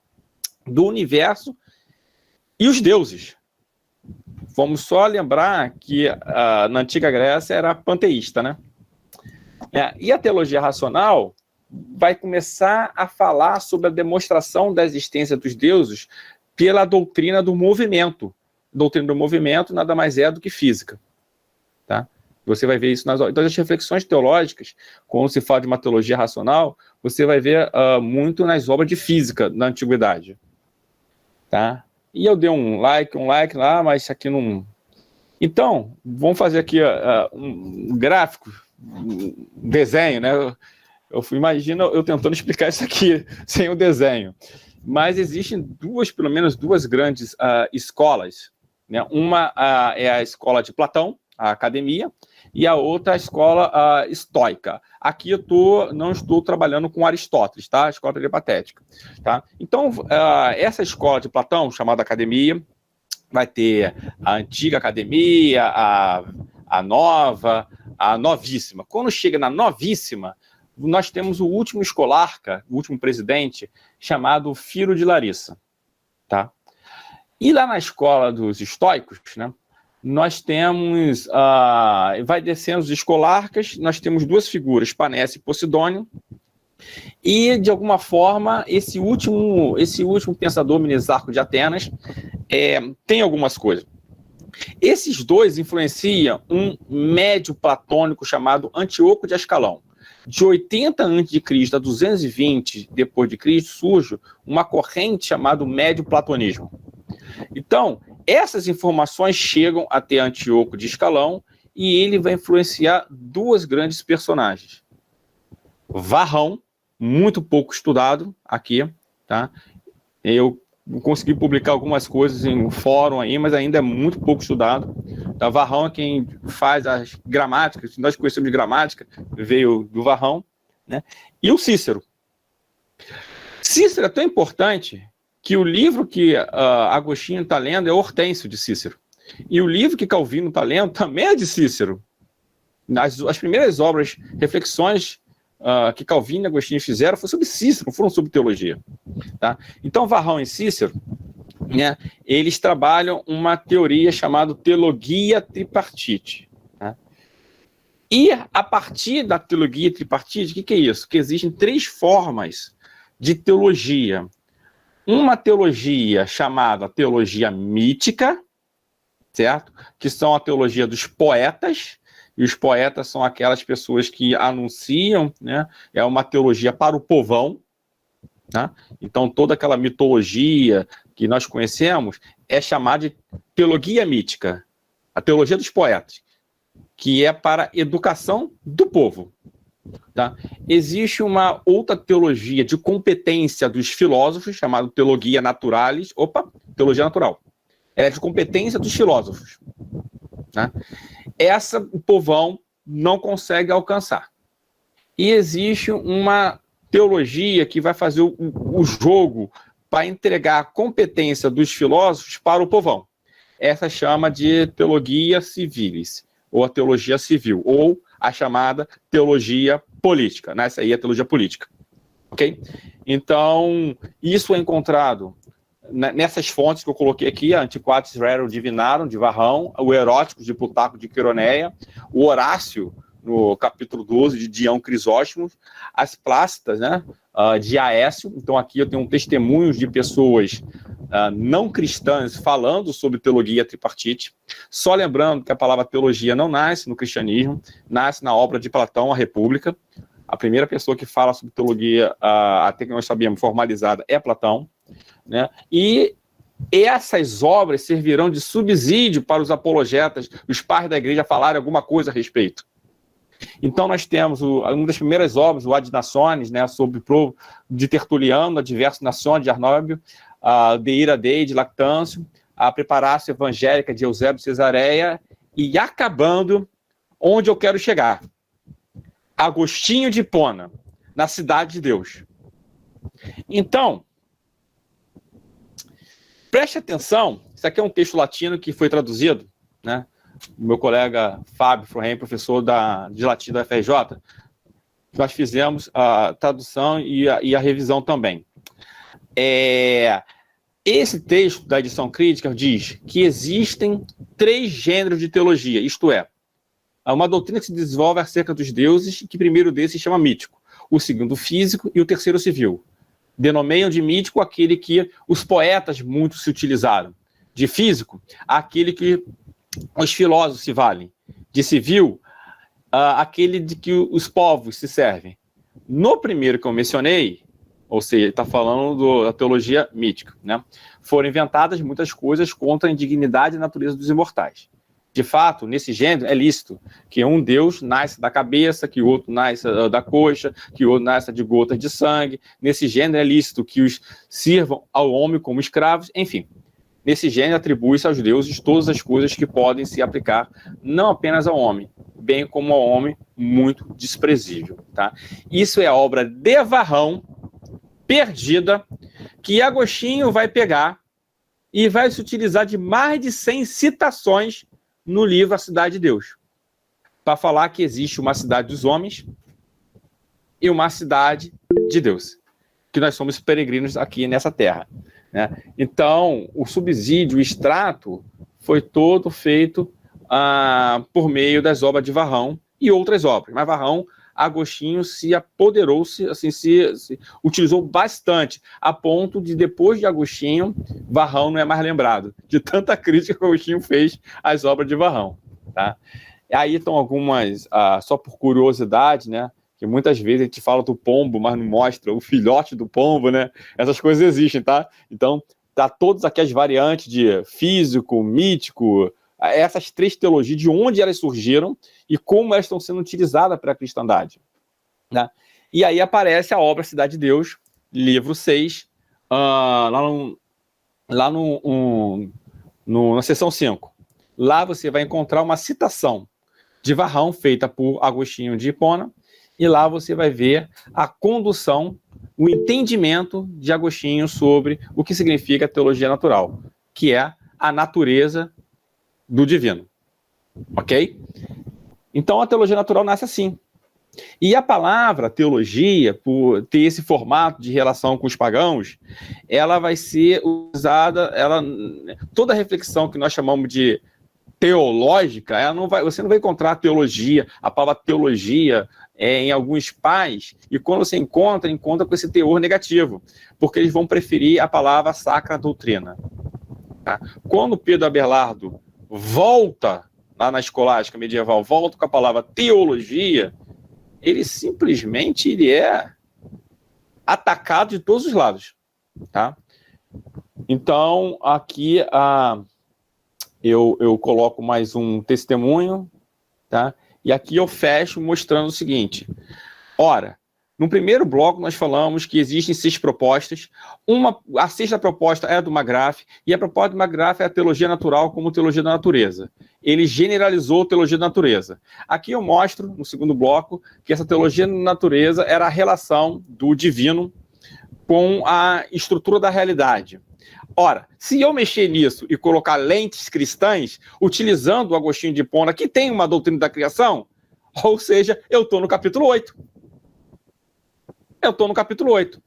do universo e os deuses. Vamos só lembrar que na antiga Grécia era panteísta, né? E a teologia racional vai começar a falar sobre a demonstração da existência dos deuses pela doutrina do movimento. Doutrina do movimento nada mais é do que física. Tá? Você vai ver isso nas reflexões teológicas, quando se fala de uma teologia racional, você vai ver muito nas obras de física na antiguidade. Tá? E eu dei um like lá, mas aqui não... Então, vamos fazer aqui um gráfico, um desenho, né? Imagina eu tentando explicar isso aqui sem o desenho. Mas existem pelo menos duas grandes escolas. Né? Uma é a escola de Platão, a academia, e a outra a escola estoica. Aqui não estou trabalhando com Aristóteles, tá? A escola peripatética. Tá? Então, essa escola de Platão, chamada academia, vai ter a antiga academia, a nova, a novíssima. Quando chega na novíssima, nós temos o último escolarca, o último presidente, chamado Firo de Larissa. Tá? E lá na escola dos estoicos, né, nós temos, vai descendo os escolarcas, nós temos duas figuras, Panessa e Posidônio, e, de alguma forma, esse último pensador Menesarco de Atenas tem algumas coisas. Esses dois influenciam um médio platônico chamado Antíoco de Ascalão. De 80 a.C. a 220 depois de Cristo surge uma corrente chamada médio platonismo. Então, essas informações chegam até Antíoco de Ascalão e ele vai influenciar duas grandes personagens. Varrão, muito pouco estudado aqui, tá? Eu consegui publicar algumas coisas em um fórum aí, mas ainda é muito pouco estudado. Tá? Varrão é quem faz as gramáticas, nós conhecemos de gramática, veio do Varrão, né? E o Cícero. Cícero é tão importante que o livro que Agostinho está lendo é Hortêncio de Cícero. E o livro que Calvino está lendo também é de Cícero. As primeiras obras, reflexões que Calvino e Agostinho fizeram foram sobre Cícero, não foram sobre teologia. Tá? Então, Varrão e Cícero né, eles trabalham uma teoria chamada teologia tripartite. Né? E a partir da teologia tripartite, o que é isso? Que existem 3 formas de teologia. Uma teologia chamada teologia mítica, certo? Que são a teologia dos poetas, e os poetas são aquelas pessoas que anunciam, né? É uma teologia para o povão, tá? Então toda aquela mitologia que nós conhecemos é chamada de teologia mítica, a teologia dos poetas, que é para a educação do povo. Tá? Existe uma outra teologia de competência dos filósofos, chamada teologia naturalis, teologia natural. Ela é de competência dos filósofos. Tá? Essa o povão não consegue alcançar. E existe uma teologia que vai fazer o jogo para entregar a competência dos filósofos para o povão. Essa chama de teologia civilis, ou a teologia civil, ou a chamada teologia política, né? Essa aí é a teologia política, ok? Então, isso é encontrado nessas fontes que eu coloquei aqui, a Antiquates Rerum Divinarum, de Varrão, o Eróticos, de Plutarco de Queroneia, o Horácio, no capítulo 12, de Dião Crisóstomo, as Plácidas, né, de Aécio. Então, aqui eu tenho testemunhos de pessoas não cristãs falando sobre teologia tripartite. Só lembrando que a palavra teologia não nasce no cristianismo, nasce na obra de Platão, A República. A primeira pessoa que fala sobre teologia, até que nós sabíamos, formalizada, é Platão. Né? E essas obras servirão de subsídio para os apologetas, os pais da igreja falarem alguma coisa a respeito. Então nós temos uma das primeiras obras, o Ad Nationes, né, sobre o povo de Tertuliano, a Diversas Nações, de Arnóbio, a De Ira Dei, de Lactâncio, a Preparácio Evangélica, de Eusébio Cesareia, e acabando onde eu quero chegar, Agostinho de Hipona, na Cidade de Deus. Então, preste atenção, isso aqui é um texto latino que foi traduzido, né? O meu colega Fábio Frohem, professor de latim da FRJ, nós fizemos a tradução e a revisão também. Esse texto da edição crítica diz que existem 3 gêneros de teologia, isto é, uma doutrina que se desenvolve acerca dos deuses, que o primeiro desses se chama mítico, o segundo físico e o terceiro civil. Denomeiam de mítico aquele que os poetas muito se utilizaram, de físico, aquele que os filósofos se valem, de civil, aquele de que os povos se servem. No primeiro que eu mencionei, ou seja, está falando da teologia mítica, né? Foram inventadas muitas coisas contra a indignidade e a natureza dos imortais. De fato, nesse gênero é lícito que um Deus nasce da cabeça, que o outro nasce da coxa, que o outro nasce de gotas de sangue. Nesse gênero é lícito que os sirvam ao homem como escravos, enfim. Nesse gênero atribui-se aos deuses todas as coisas que podem se aplicar não apenas ao homem, bem como ao homem muito desprezível. Tá? Isso é a obra de Varrão, perdida, que Agostinho vai pegar e vai se utilizar de mais de 100 citações no livro A Cidade de Deus, para falar que existe uma cidade dos homens e uma cidade de Deus, que nós somos peregrinos aqui nessa terra. Né? Então, o subsídio, o extrato, foi todo feito por meio das obras de Varrão e outras obras. Mas Varrão, Agostinho se apoderou-se, assim, se utilizou bastante, a ponto de, depois de Agostinho, Varrão não é mais lembrado, de tanta crítica que Agostinho fez às obras de Varrão. Tá? E aí estão algumas, só por curiosidade, né? Que muitas vezes a gente fala do pombo, mas não mostra o filhote do pombo, né? Essas coisas existem, tá? Então, tá todas aqui as variantes de físico, mítico, essas 3 teologias, de onde elas surgiram e como elas estão sendo utilizadas para a cristandade. Né? E aí aparece a obra Cidade de Deus, livro 6, na seção 5. Lá você vai encontrar uma citação de Varrão, feita por Agostinho de Hipona, e lá você vai ver a condução, o entendimento de Agostinho sobre o que significa teologia natural, que é a natureza do divino. Ok? Então a teologia natural nasce assim. E a palavra teologia, por ter esse formato de relação com os pagãos, ela vai ser usada, toda reflexão que nós chamamos de teológica, você não vai encontrar teologia, a palavra teologia em alguns pais, e quando você encontra com esse teor negativo, porque eles vão preferir a palavra sacra doutrina. Tá? Quando Pedro Abelardo volta, lá na escolástica medieval, volta com a palavra teologia, ele simplesmente é atacado de todos os lados. Tá? Então, aqui eu coloco mais um testemunho, tá? E aqui eu fecho mostrando o seguinte. Ora, no primeiro bloco nós falamos que existem 6 propostas. A 6ª proposta é a do McGrath, e a proposta do McGrath é a teologia natural como teologia da natureza. Ele generalizou a teologia da natureza. Aqui eu mostro, no segundo bloco, que essa teologia da natureza era a relação do divino com a estrutura da realidade. Ora, se eu mexer nisso e colocar lentes cristãs, utilizando o Agostinho de Hipona, que tem uma doutrina da criação, ou seja, eu estou no capítulo 8. Eu estou no capítulo 8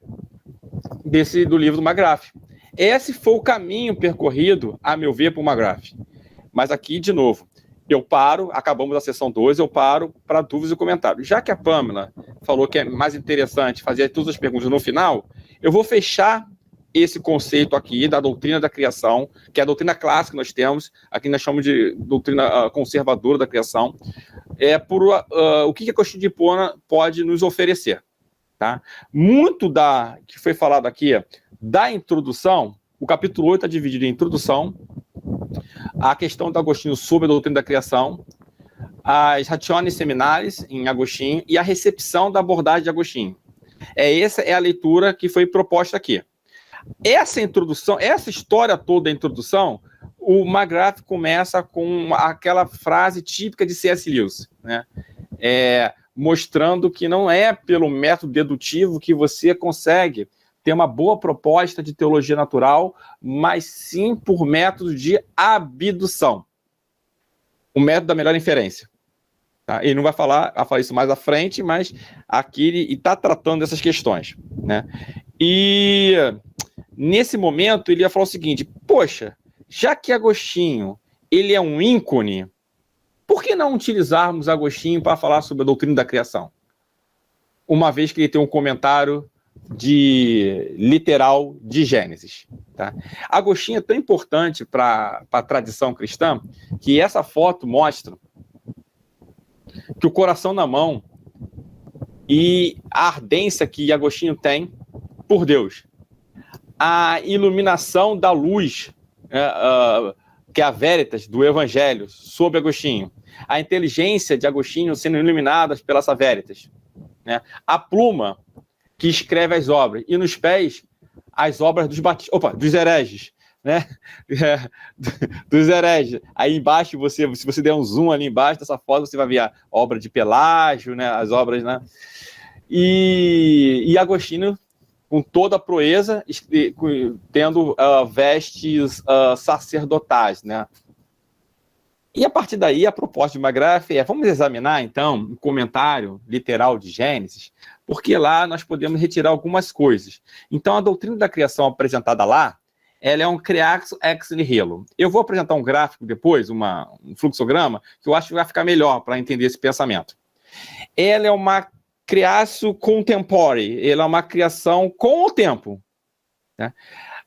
do livro do McGrath. Esse foi o caminho percorrido, a meu ver, por McGrath. Mas aqui, de novo, eu paro, acabamos a sessão 2, eu paro para dúvidas e comentários. Já que a Pamela falou que é mais interessante fazer todas as perguntas no final, eu vou fechar esse conceito aqui da doutrina da criação, que é a doutrina clássica que nós temos, aqui nós chamamos de doutrina conservadora da criação, o que a Agostinho de Hipona pode nos oferecer. Tá? Muito que foi falado aqui, da introdução, o capítulo 8 está dividido em introdução, a questão do Agostinho sobre a doutrina da criação, as rationes seminares em Agostinho e a recepção da abordagem de Agostinho. Essa é a leitura que foi proposta aqui. Essa introdução, essa história toda da introdução, o McGrath começa com aquela frase típica de C.S. Lewis, né? Mostrando que não é pelo método dedutivo que você consegue ter uma boa proposta de teologia natural, mas sim por método de abdução. O método da melhor inferência. Tá? Ele não vai falar isso mais à frente, mas aqui ele está tratando dessas questões, né? E nesse momento ele ia falar o seguinte: poxa, já que Agostinho ele é um ícone, por que não utilizarmos Agostinho para falar sobre a doutrina da criação? Uma vez que ele tem um comentário literal de Gênesis. Tá? Agostinho é tão importante para a tradição cristã que essa foto mostra que o coração na mão e a ardência que Agostinho tem por Deus, a iluminação da luz, que é a veritas do Evangelho sobre Agostinho, a inteligência de Agostinho sendo iluminada pela essa veritas, né? A pluma que escreve as obras, e nos pés as obras dos hereges, né? Dos hereges. Aí embaixo, se você der um zoom ali embaixo dessa foto, você vai ver a obra de Pelágio, né? As obras, né? E Agostinho, com toda a proeza, tendo vestes sacerdotais, né? E a partir daí, a proposta de McGrath vamos examinar, então, um comentário literal de Gênesis, porque lá nós podemos retirar algumas coisas. Então, a doutrina da criação apresentada lá, ela é um creaxo ex nihilo. Eu vou apresentar um gráfico depois, um fluxograma, que eu acho que vai ficar melhor para entender esse pensamento. Ela é uma creaço contempore, ela é uma criação com o tempo. Né?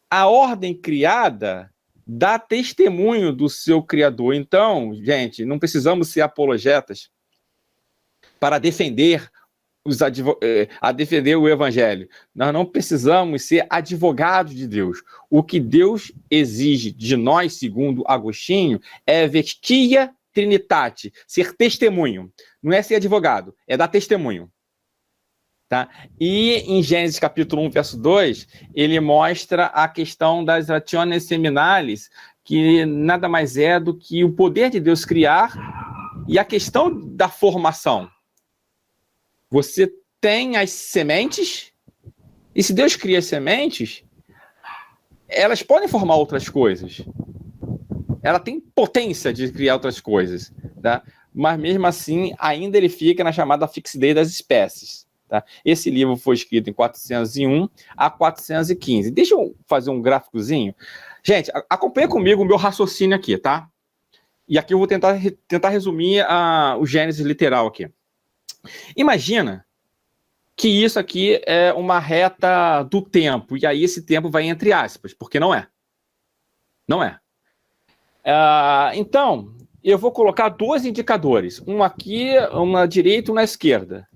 A ordem criada dá testemunho do seu Criador. Então, gente, não precisamos ser apologetas para defender defender o Evangelho. Nós não precisamos ser advogados de Deus. O que Deus exige de nós, segundo Agostinho, é vestia trinitate, ser testemunho. Não é ser advogado, é dar testemunho. Tá? E em Gênesis capítulo 1, verso 2, ele mostra a questão das rationes seminares, que nada mais é do que o poder de Deus criar e a questão da formação. Você tem as sementes, e se Deus cria as sementes, elas podem formar outras coisas. Ela tem potência de criar outras coisas. Tá? mas mesmo assim ainda ele fica na chamada fixidez das espécies. Tá? Esse livro foi escrito em 401 a 415. Deixa eu fazer um gráficozinho. Gente, acompanha comigo o meu raciocínio aqui, tá? E aqui eu vou tentar resumir o Gênesis literal aqui. Imagina que isso aqui é uma reta do tempo, e aí esse tempo vai entre aspas, porque não é. Não é. Então, eu vou colocar dois indicadores, um aqui, um na direita e um na esquerda.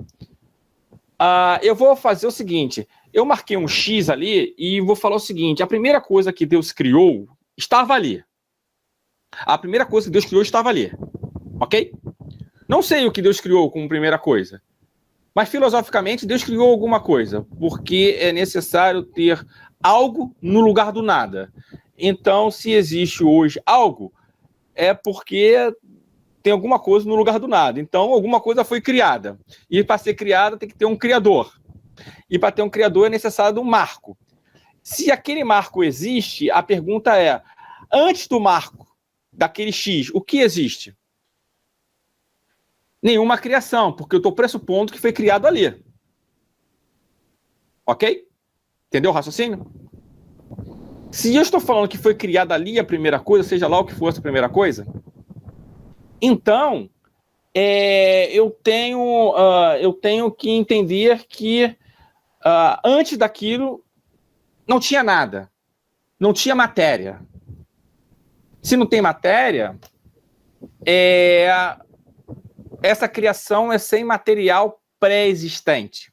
Eu vou fazer o seguinte, eu marquei um X ali e vou falar o seguinte, a primeira coisa que Deus criou estava ali. A primeira coisa que Deus criou estava ali, ok? Não sei o que Deus criou como primeira coisa, mas filosoficamente Deus criou alguma coisa, porque é necessário ter algo no lugar do nada. Então, se existe hoje algo, é porque tem alguma coisa no lugar do nada. Então, alguma coisa foi criada. E para ser criada tem que ter um criador. E para ter um criador é necessário um marco. Se aquele marco existe, a pergunta é, antes do marco, daquele X, o que existe? Nenhuma criação, porque eu estou pressupondo que foi criado ali. Ok? Entendeu o raciocínio? Se eu estou falando que foi criada ali a primeira coisa, seja lá o que fosse a primeira coisa, então eu tenho que entender que antes daquilo não tinha nada, não tinha matéria. Se não tem matéria, essa criação é sem material pré-existente.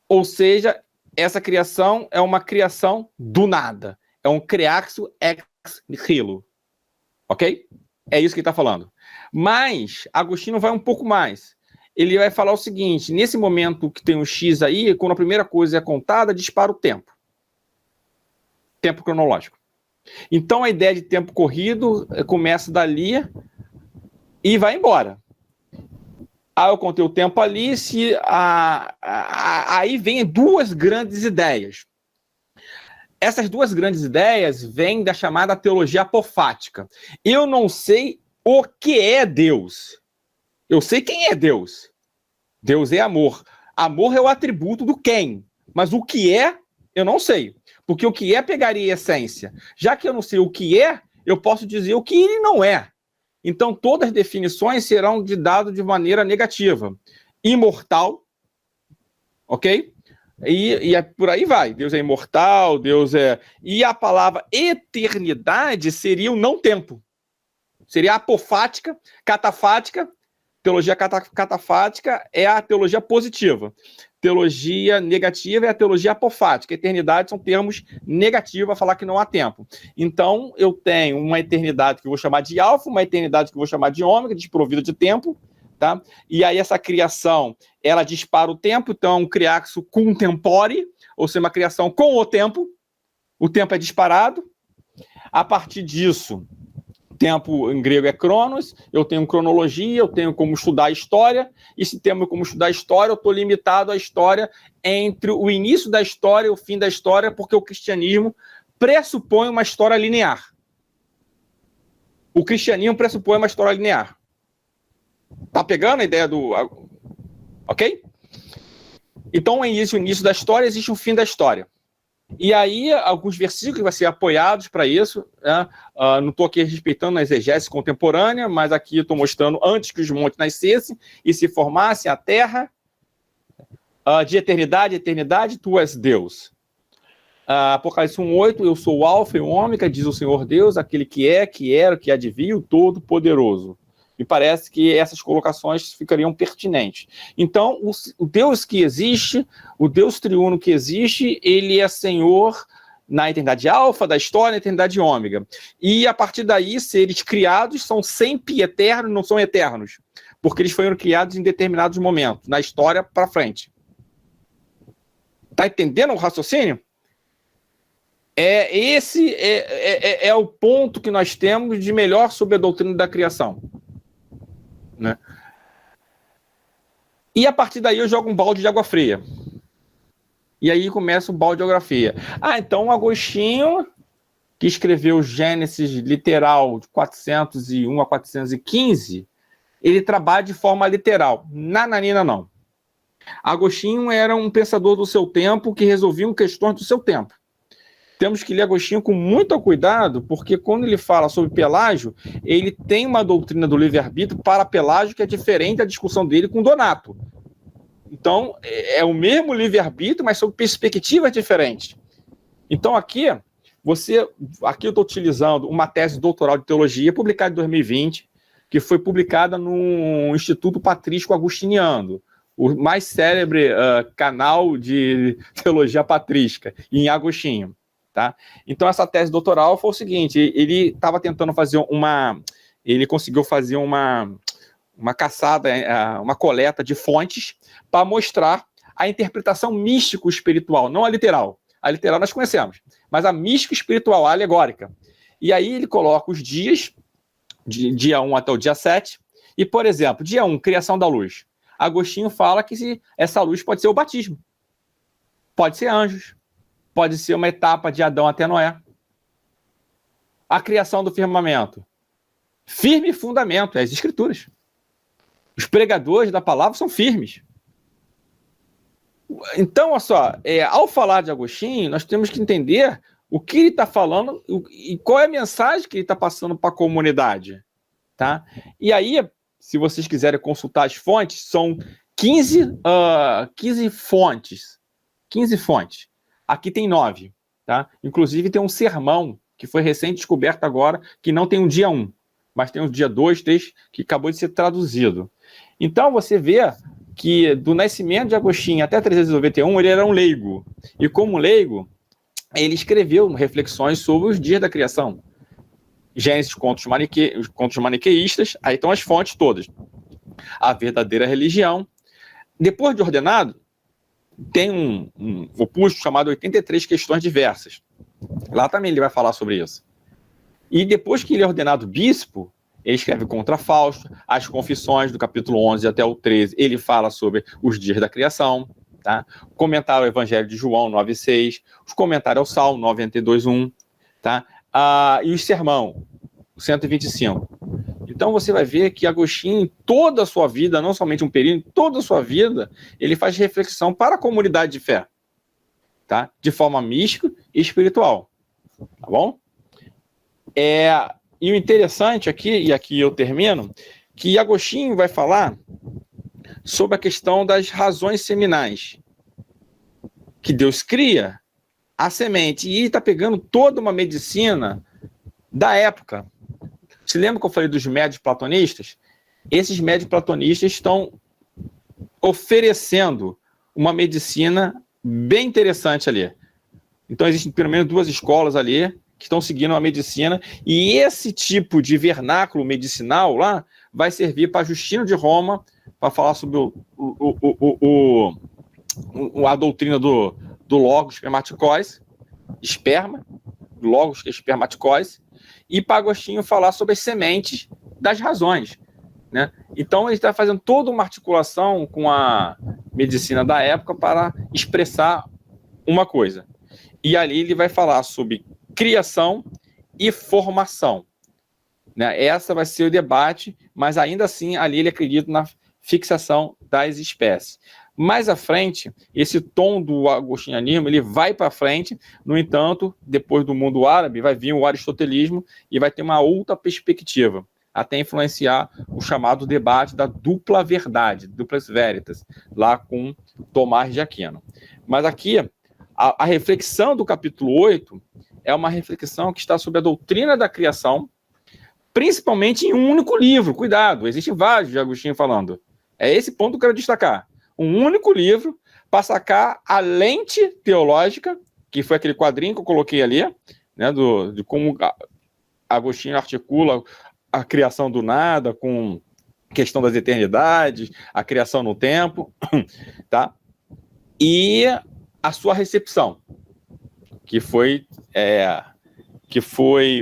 Ou seja, essa criação é uma criação do nada. É um creatio ex nihilo. Ok? É isso que ele está falando. Mas Agostinho vai um pouco mais. Ele vai falar o seguinte, nesse momento que tem um X aí, quando a primeira coisa é contada, dispara o tempo. Tempo cronológico. Então a ideia de tempo corrido começa dali e vai embora. Eu contei o tempo ali, aí vem duas grandes ideias. Essas duas grandes ideias vêm da chamada teologia apofática. Eu não sei o que é Deus. Eu sei quem é Deus. Deus é amor. Amor é o atributo do quem. Mas o que é, eu não sei. Porque o que é pegaria a essência. Já que eu não sei o que é, eu posso dizer o que ele não é. Então, todas as definições serão dadas de maneira negativa. Imortal, ok? E por aí vai. Deus é imortal, Deus é... E a palavra eternidade seria o não-tempo. Seria apofática, catafática. Teologia catafática é a teologia positiva. Teologia negativa é a teologia apofática. Eternidade são termos negativos a falar que não há tempo. Então, eu tenho uma eternidade que eu vou chamar de alfa, uma eternidade que eu vou chamar de ômega, desprovida de tempo, tá? E aí essa criação, ela dispara o tempo, então é um criaxo cum tempore, ou seja, uma criação com o tempo é disparado. A partir disso, tempo em grego é cronos, eu tenho cronologia, eu tenho como estudar a história, e se temos como estudar a história, eu estou limitado à história entre o início da história e o fim da história, porque o cristianismo pressupõe uma história linear. O cristianismo pressupõe uma história linear. Tá pegando a ideia do... Ok? Então, existe o início da história, existe o fim da história. E aí, alguns versículos vão ser apoiados para isso. Né? Não estou aqui respeitando a exegese contemporânea, mas aqui estou mostrando antes que os montes nascessem e se formassem a terra, de eternidade, eternidade, tu és Deus. Apocalipse 1:8, eu sou o alfa e o ômega, diz o Senhor Deus, aquele que é, que era, que há de vir, o Todo-Poderoso. Me parece que essas colocações ficariam pertinentes. Então, o Deus que existe, o Deus triuno que existe, ele é Senhor na eternidade alfa da história, na eternidade ômega. E, a partir daí, seres criados são sempre eternos, não são eternos, porque eles foram criados em determinados momentos, na história para frente. Está entendendo o raciocínio? Esse é o ponto que nós temos de melhor sobre a doutrina da criação. Né? E a partir daí eu jogo um balde de água fria. E aí começa o balde de água fria. Então Agostinho, que escreveu Gênesis literal de 401 a 415, ele trabalha de forma literal. Nananina, não. Agostinho era um pensador do seu tempo que resolvia questões do seu tempo. Temos que ler Agostinho com muito cuidado, porque quando ele fala sobre Pelágio, ele tem uma doutrina do livre-arbítrio para Pelágio que é diferente da discussão dele com Donato. Então, é o mesmo livre-arbítrio, mas sob perspectivas diferentes. Então, aqui eu estou utilizando uma tese doutoral de teologia publicada em 2020, que foi publicada no Instituto Patrístico Agostiniano, o mais célebre canal de teologia patrística, em Agostinho. Tá? Então, essa tese doutoral foi o seguinte: ele estava tentando fazer ele conseguiu fazer uma caçada, uma coleta de fontes para mostrar a interpretação místico-espiritual, não a literal. A literal nós conhecemos, mas a místico-espiritual, a alegórica. E aí ele coloca os dias, de dia 1 até o dia 7, e, por exemplo, dia 1, criação da luz. Agostinho fala que essa luz pode ser o batismo, pode ser anjos, pode ser uma etapa de Adão até Noé. A criação do firmamento. Firme fundamento, é as escrituras. Os pregadores da palavra são firmes. Então, olha só, ao falar de Agostinho, nós temos que entender o que ele está falando e qual é a mensagem que ele está passando para a comunidade. Tá? E aí, se vocês quiserem consultar as fontes, são 15 fontes. 15 fontes. Aqui tem 9. Tá? Inclusive tem um sermão que foi recém-descoberto agora, que não tem um dia 1, mas tem um dia 2, 3, que acabou de ser traduzido. Então você vê que do nascimento de Agostinho até 391, ele era um leigo. E como leigo, ele escreveu reflexões sobre os dias da criação. Gênesis, contos maniqueístas, aí estão as fontes todas. A verdadeira religião. Depois de ordenado, tem um opúsculo chamado 83 questões diversas. Lá também ele vai falar sobre isso. E depois que ele é ordenado bispo, ele escreve contra Fausto, as confissões do capítulo 11 até o 13, ele fala sobre os dias da criação, tá? Comentário ao Evangelho de João 9,6, os comentários ao Salmo 92,1, tá? E o sermão 125. Então você vai ver que Agostinho, em toda a sua vida, não somente um período, em toda a sua vida, ele faz reflexão para a comunidade de fé, tá? De forma mística e espiritual, tá bom? E o interessante aqui, e aqui eu termino, que Agostinho vai falar sobre a questão das razões seminais, que Deus cria a semente, e está pegando toda uma medicina da época. Você lembra que eu falei dos médios platonistas? Esses médios platonistas estão oferecendo uma medicina bem interessante ali. Então, existem pelo menos 2 escolas ali que estão seguindo a medicina, e esse tipo de vernáculo medicinal lá vai servir para Justino de Roma, para falar sobre a doutrina do logos espermaticós, logos que é espermaticós, e para Agostinho falar sobre as sementes das razões, né? Então ele está fazendo toda uma articulação com a medicina da época para expressar uma coisa. E ali ele vai falar sobre criação e formação, né? Essa vai ser o debate, mas ainda assim ali ele acredita na fixação das espécies. Mais à frente, esse tom do agostinianismo ele vai para frente. No entanto, depois do mundo árabe vai vir o aristotelismo e vai ter uma outra perspectiva, até influenciar o chamado debate da dupla verdade, duplas veritas, lá com Tomás de Aquino. Mas aqui a reflexão do capítulo 8 é uma reflexão que está sobre a doutrina da criação, principalmente em um único livro. Cuidado, existem vários de Agostinho falando. É esse ponto que eu quero destacar. Um único livro para sacar a lente teológica, que foi aquele quadrinho que eu coloquei ali, né, de como Agostinho articula a criação do nada com a questão das eternidades, a criação no tempo, tá? E a sua recepção, que foi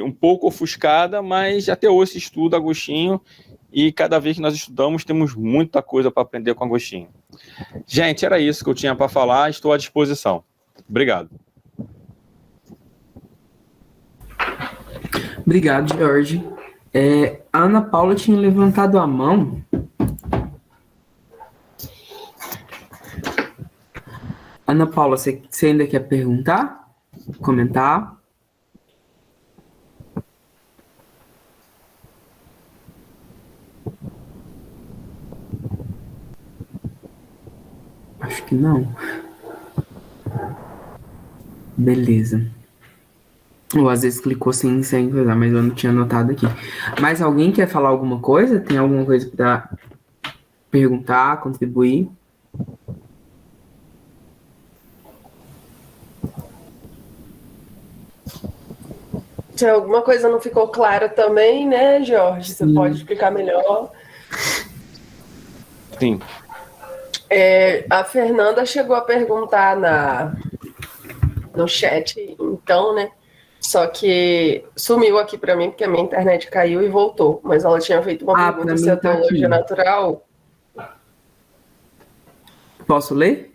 um pouco ofuscada, mas até hoje se estuda Agostinho, e cada vez que nós estudamos temos muita coisa para aprender com Agostinho. Gente, era isso que eu tinha para falar, estou à disposição. Obrigado. Obrigado, Jorge. A Ana Paula tinha levantado a mão Ana Paula, você ainda quer perguntar? Comentar? Acho que não. Beleza. Ou às vezes clicou sem coisar, mas eu não tinha anotado aqui. Mas alguém quer falar alguma coisa? Tem alguma coisa para perguntar, contribuir? Se alguma coisa não ficou clara também, né, Jorge? Você Sim. pode explicar melhor. Sim. A Fernanda chegou a perguntar no chat, então, né? Só que sumiu aqui para mim, porque a minha internet caiu e voltou. Mas ela tinha feito uma pra pergunta mim se a tá teologia aqui. natural. Posso ler?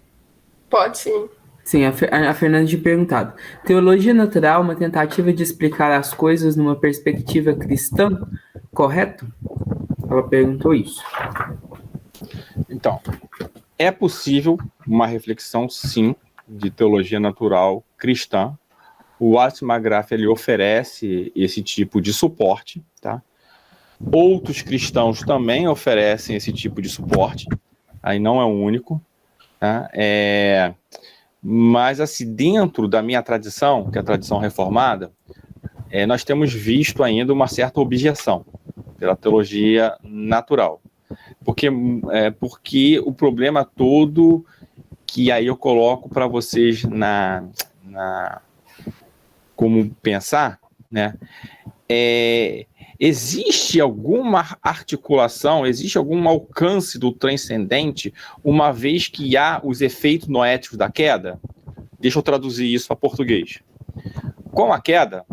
Pode sim. Sim, a Fernanda tinha perguntado. Teologia natural é uma tentativa de explicar as coisas numa perspectiva cristã, correto? Ela perguntou isso. Então, é possível uma reflexão, sim, de teologia natural cristã. O Wallace McGrath, ele oferece esse tipo de suporte, tá? Outros cristãos também oferecem esse tipo de suporte, aí não é o único, tá? Mas, assim, dentro da minha tradição, que é a tradição reformada, nós temos visto ainda uma certa objeção pela teologia natural. Porque o problema todo, que aí eu coloco para vocês como pensar, né? Existe alguma articulação, existe algum alcance do transcendente, uma vez que há os efeitos noéticos da queda? Deixa eu traduzir isso para português. Com a queda,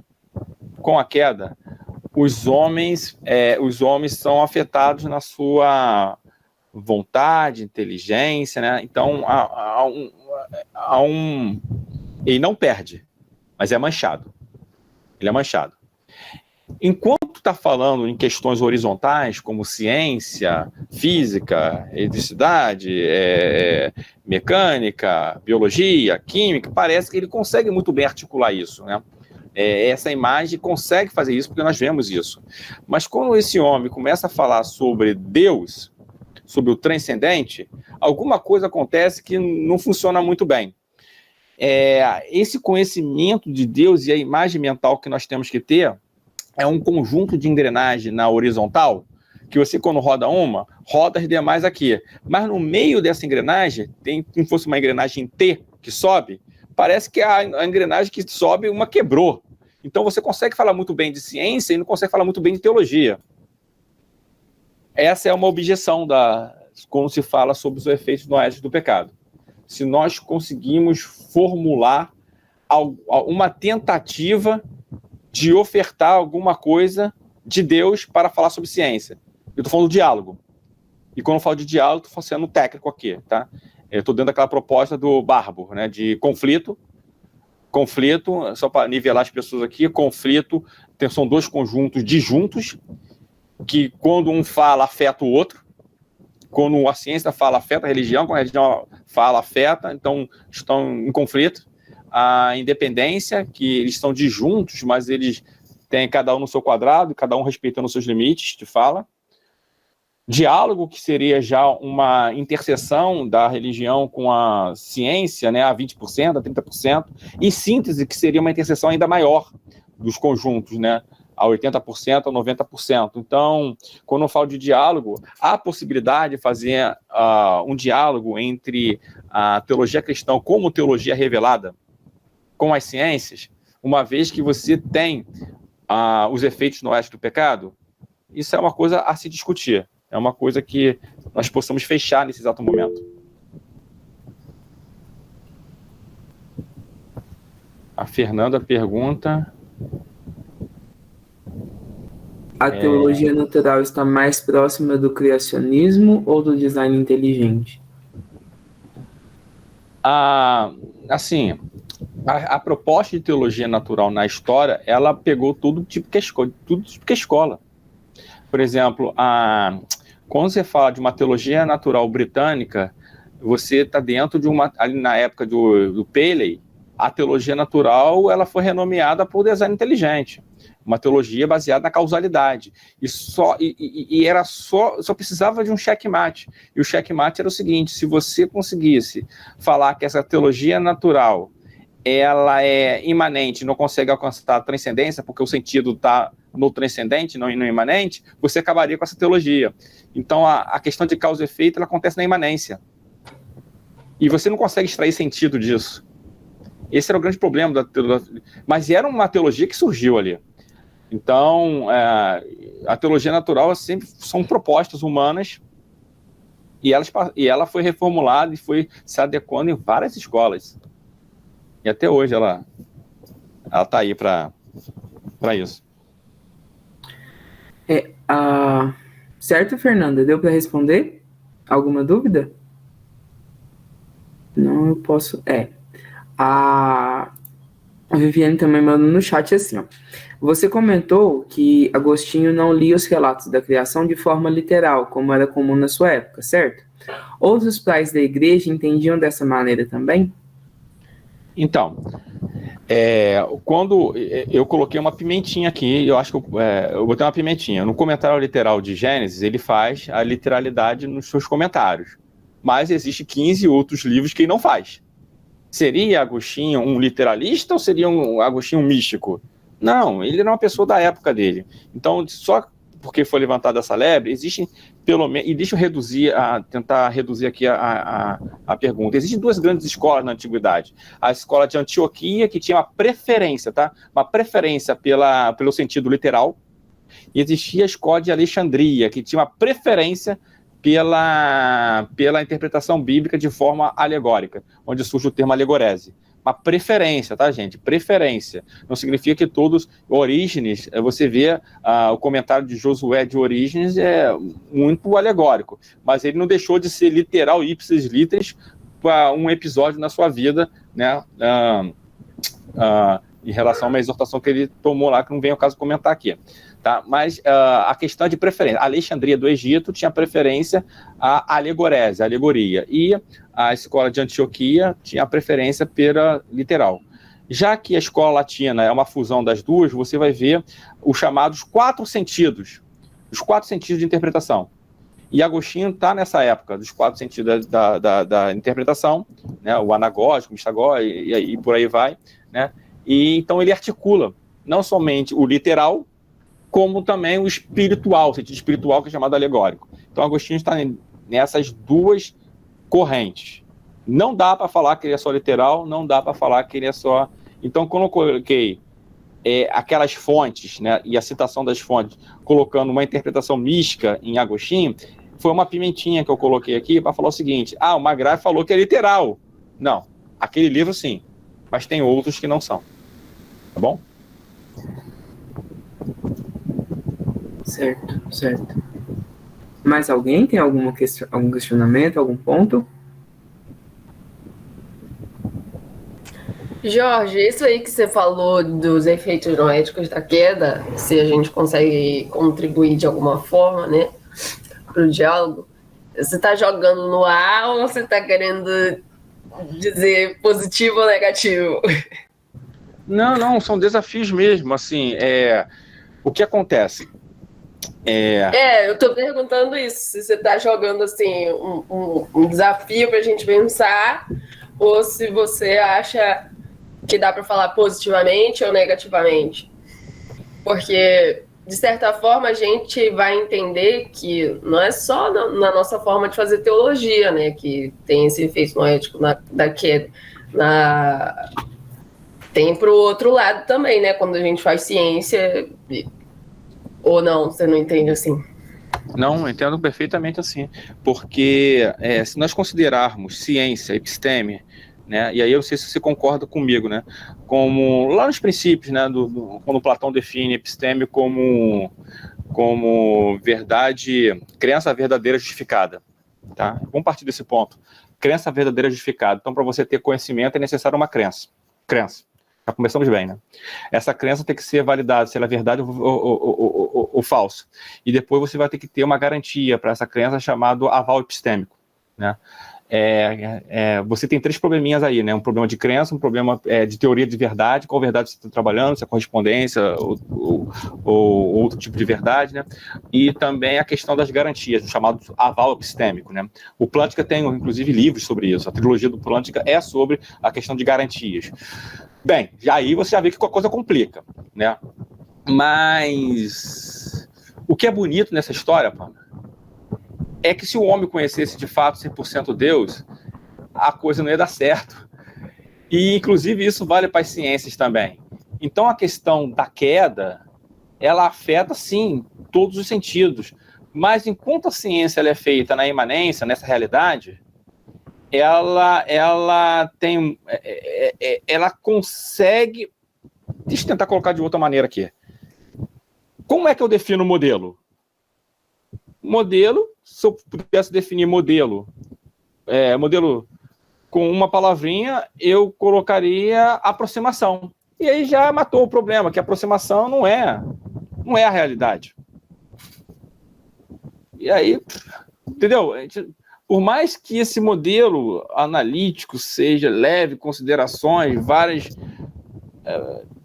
os homens são afetados na sua vontade, inteligência, né? Então, ele não perde, mas é manchado. Ele é manchado. Enquanto está falando em questões horizontais, como ciência, física, eletricidade, mecânica, biologia, química, parece que ele consegue muito bem articular isso, né? Essa imagem consegue fazer isso porque nós vemos isso. Mas quando esse homem começa a falar sobre Deus, sobre o transcendente, alguma coisa acontece que não funciona muito bem. Esse conhecimento de Deus e a imagem mental que nós temos que ter é um conjunto de engrenagem na horizontal, que você, quando roda uma, roda as demais aqui. Mas no meio dessa engrenagem, tem como se fosse uma engrenagem T que sobe, parece que a engrenagem que sobe, uma quebrou. Então você consegue falar muito bem de ciência e não consegue falar muito bem de teologia. Essa é uma objeção quando se fala sobre os efeitos noéticos do pecado. Se nós conseguimos formular uma tentativa de ofertar alguma coisa de Deus para falar sobre ciência. Eu estou falando do diálogo. E quando eu falo de diálogo, estou sendo técnico aqui, tá? Eu estou dentro daquela proposta do Barbour, né? De conflito, só para nivelar as pessoas aqui, conflito, são dois conjuntos disjuntos, que quando um fala, afeta o outro. Quando a ciência fala, afeta a religião, quando a religião fala, afeta, então estão em conflito. A independência, que eles são disjuntos, mas eles têm cada um no seu quadrado, cada um respeitando os seus limites de fala. Diálogo, que seria já uma interseção da religião com a ciência, né, a 20%, a 30%, e síntese, que seria uma interseção ainda maior dos conjuntos, né, a 80%, a 90%. Então, quando eu falo de diálogo, há a possibilidade de fazer um diálogo entre a teologia cristã como teologia revelada com as ciências, uma vez que você tem os efeitos noéticos do pecado. Isso é uma coisa a se discutir. É uma coisa que nós possamos fechar nesse exato momento. A Fernanda pergunta... A teologia natural está mais próxima do criacionismo ou do design inteligente? Assim, a proposta de teologia natural na história, ela pegou tudo tipo que é escola. Por exemplo, quando você fala de uma teologia natural britânica, você está dentro de uma, ali na época do Paley, a teologia natural ela foi renomeada por design inteligente, uma teologia baseada na causalidade, e era só precisava de um checkmate, e o checkmate era o seguinte: se você conseguisse falar que essa teologia natural ela é imanente, não consegue alcançar a transcendência, porque o sentido está no transcendente, não no imanente, você acabaria com essa teologia. Então a questão de causa e efeito ela acontece na imanência, e você não consegue extrair sentido disso. Esse era o grande problema da teologia, mas era uma teologia que surgiu ali. Então, a teologia natural sempre são propostas humanas, e ela foi reformulada e foi se adequando em várias escolas. E até hoje ela está aí para isso. Certo, Fernanda? Deu para responder? Alguma dúvida? Não, eu posso... A Viviane também mandou no chat assim, ó. Você comentou que Agostinho não lia os relatos da criação de forma literal, como era comum na sua época, certo? Outros pais da igreja entendiam dessa maneira também? Então, quando eu coloquei uma pimentinha aqui, eu acho que eu botei uma pimentinha. No comentário literal de Gênesis, ele faz a literalidade nos seus comentários. Mas existe 15 outros livros que ele não faz. Seria Agostinho um literalista ou seria um Agostinho místico? Não, ele era uma pessoa da época dele. Então, só porque foi levantada essa lebre, existem pelo menos... E deixa eu tentar reduzir aqui a pergunta. Existem duas grandes escolas na antiguidade. A escola de Antioquia, que tinha uma preferência, tá? Uma preferência pelo sentido literal. E existia a escola de Alexandria, que tinha uma preferência pela interpretação bíblica de forma alegórica, onde surge o termo alegorese. Uma preferência, tá, gente? Preferência. Não significa que todos... Orígenes, você vê o comentário de Josué de Orígenes, é muito alegórico, mas ele não deixou de ser literal, ipsis literis, para um episódio na sua vida, né? Em relação a uma exortação que ele tomou lá, que não vem ao caso comentar aqui. Tá? Mas a questão de preferência. A Alexandria do Egito tinha preferência à alegorese, à alegoria. E a escola de Antioquia tinha a preferência pela literal. Já que a escola latina é uma fusão das duas, você vai ver os chamados 4 sentidos. Os 4 sentidos de interpretação. E Agostinho está nessa época dos 4 sentidos da interpretação, né? O anagógico, o mistagógico, e por aí vai. Né? E então ele articula não somente o literal, como também o espiritual, o sentido espiritual que é chamado alegórico. Então, Agostinho está nessas duas correntes. Não dá para falar que ele é só literal, não dá para falar que ele é só... Então, quando eu coloquei aquelas fontes, né, e a citação das fontes, colocando uma interpretação mística em Agostinho, foi uma pimentinha que eu coloquei aqui para falar o seguinte: o Margrave falou que é literal. Não, aquele livro sim, mas tem outros que não são. Tá bom? Certo. Mais alguém tem algum questionamento, algum ponto? Jorge, isso aí que você falou dos efeitos noéticos da queda, se a gente consegue contribuir de alguma forma, né, para o diálogo, você está jogando no ar ou você está querendo dizer positivo ou negativo? Não, são desafios mesmo, assim, o que acontece? Eu tô perguntando isso, se você tá jogando, assim, um desafio pra gente pensar, ou se você acha que dá para falar positivamente ou negativamente. Porque, de certa forma, a gente vai entender que não é só na nossa forma de fazer teologia, né, que tem esse efeito noético da queda. Tem pro outro lado também, né, quando a gente faz ciência... Ou não, você não entende assim? Não, eu entendo perfeitamente assim, porque se nós considerarmos ciência, episteme, né, e aí eu não sei se você concorda comigo, né, como lá nos princípios, né, quando Platão define episteme como verdade, crença verdadeira justificada, tá? Vamos partir desse ponto, crença verdadeira justificada. Então, para você ter conhecimento é necessário uma crença. Já começamos bem, né? Essa crença tem que ser validada, se ela é verdade ou falso. E depois você vai ter que ter uma garantia para essa crença chamada aval epistêmico, né? você tem 3 probleminhas aí, né? Um problema de crença, um problema de teoria de verdade, qual verdade você está trabalhando, se é correspondência ou outro tipo de verdade, né? E também a questão das garantias, o chamado aval epistêmico, né? O Plantinga tem, inclusive, livros sobre isso. A trilogia do Plantinga é sobre a questão de garantias. Bem, aí você já vê que a coisa complica, né? Mas o que é bonito nessa história, Pamela, é que se o homem conhecesse de fato 100% Deus, a coisa não ia dar certo. E, inclusive, isso vale para as ciências também. Então, a questão da queda, ela afeta, sim, todos os sentidos. Mas, enquanto a ciência ela é feita na imanência, nessa realidade, ela consegue... Deixa eu tentar colocar de outra maneira aqui. Como é que eu defino modelo? Modelo, se eu pudesse definir modelo com uma palavrinha, eu colocaria aproximação. E aí já matou o problema, que a aproximação não é a realidade. E aí, entendeu? Por mais que esse modelo analítico seja leve, considerações,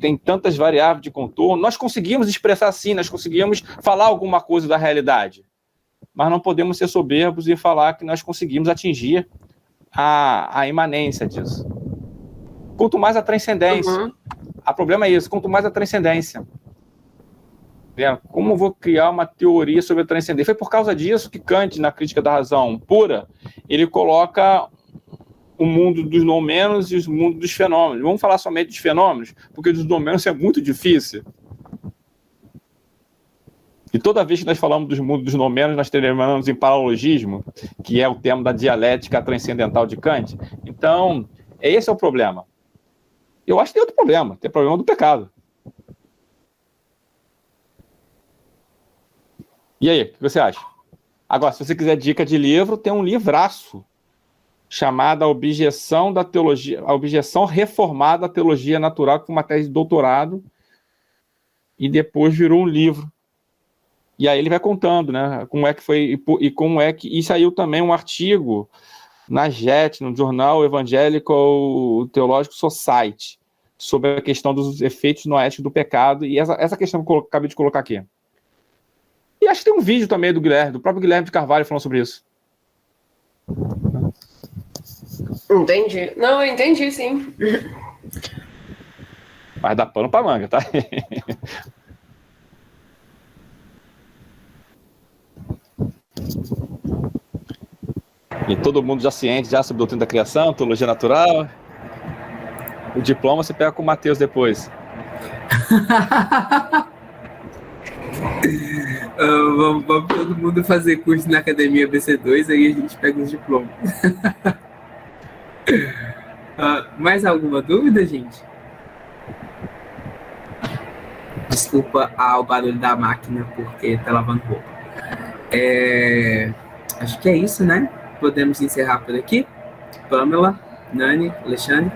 tem tantas variáveis de contorno, nós conseguimos expressar sim, nós conseguimos falar alguma coisa da realidade. Mas não podemos ser soberbos e falar que nós conseguimos atingir a imanência disso. Quanto mais a transcendência. O problema é isso, quanto mais a transcendência. Como eu vou criar uma teoria sobre a transcendência? Foi por causa disso que Kant, na Crítica da Razão Pura, ele coloca o mundo dos nomenos e o mundo dos fenômenos. Vamos falar somente dos fenômenos, porque dos nomenos é muito difícil. E toda vez que nós falamos dos mundos dos nomenos, nós terminamos em paralogismo, que é o tema da dialética transcendental de Kant. Então, esse é o problema. Eu acho que tem outro problema, tem o problema do pecado. E aí, o que você acha? Agora, se você quiser dica de livro, tem um livraço chamado A Objeção da Teologia, A Objeção Reformada à Teologia Natural, com uma tese de doutorado, e depois virou um livro. E aí ele vai contando, né, como é que foi e como é que... E saiu também um artigo na JET, no Jornal Evangelical Theological Society, sobre a questão dos efeitos noéticos do pecado, e essa questão que eu acabei de colocar aqui. E acho que tem um vídeo também do próprio Guilherme de Carvalho falando sobre isso. Entendi. Não, eu entendi, sim. Mas dá pano pra manga, tá? E todo mundo já ciente, já sobre doutrina da criação, teologia natural. O diploma você pega com o Matheus depois. Vamos todo mundo fazer curso na Academia BC2, aí a gente pega os diplomas. Mais alguma dúvida, gente? Desculpa o barulho da máquina, porque tá lavando roupa. Acho que é isso, né? Podemos encerrar por aqui. Pamela, Nani, Alexandre.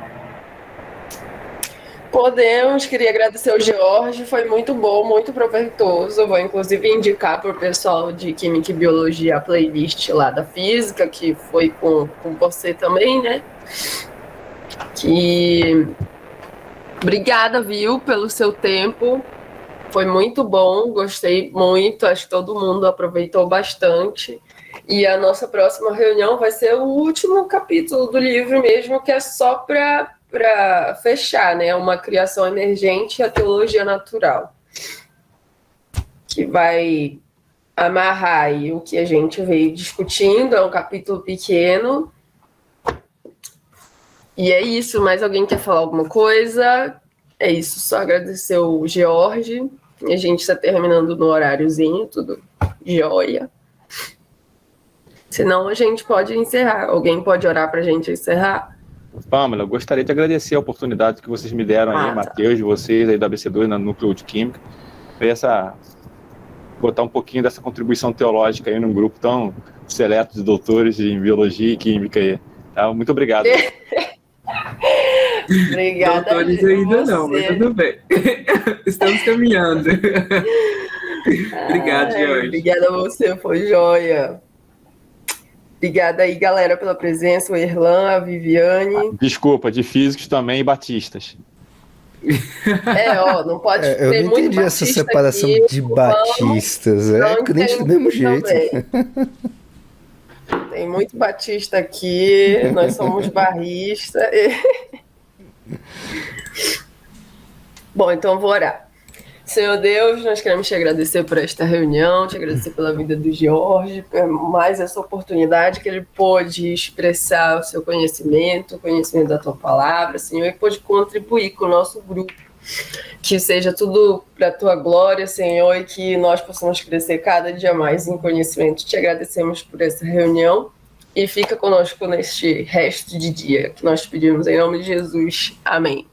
Podemos, queria agradecer ao George, foi muito bom, muito proveitoso. Vou inclusive indicar para o pessoal de Química e Biologia a playlist lá da Física, que foi com você também, né? Obrigada, viu, pelo seu tempo. Foi muito bom, gostei muito, acho que todo mundo aproveitou bastante. E a nossa próxima reunião vai ser o último capítulo do livro mesmo, que é só para fechar, né? Uma criação emergente e a teologia natural, que vai amarrar aí o que a gente veio discutindo. É um capítulo pequeno. E é isso. Mais alguém quer falar alguma coisa? É isso, só agradecer o George. A gente está terminando no horáriozinho, tudo jóia. Senão a gente pode encerrar. Alguém pode orar para a gente encerrar? Pamela, eu gostaria de agradecer a oportunidade que vocês me deram aí, Matheus, de vocês aí da ABC2 na Núcleo de Química, botar um pouquinho dessa contribuição teológica aí num grupo tão seleto de doutores em biologia e química aí. Tá? Muito obrigado. Obrigada. Doutores ainda não, mas tudo bem. Estamos caminhando. Obrigado, Jorge. Obrigada a você, foi joia. Obrigada aí, galera, pela presença, o Erlan, a Viviane. Desculpa, de físicos também e batistas. Não pode Eu ter não muito entendi essa batista separação aqui, de batistas. É crente do mesmo jeito. Tem muito batista aqui, nós somos barristas. Bom, então vou orar. Senhor Deus, nós queremos te agradecer por esta reunião, te agradecer pela vida do Jorge, por mais essa oportunidade que ele pôde expressar o seu conhecimento, o conhecimento da tua palavra, Senhor, e pôde contribuir com o nosso grupo. Que seja tudo para a tua glória, Senhor, e que nós possamos crescer cada dia mais em conhecimento. Te agradecemos por essa reunião e fica conosco neste resto de dia que nós pedimos em nome de Jesus. Amém.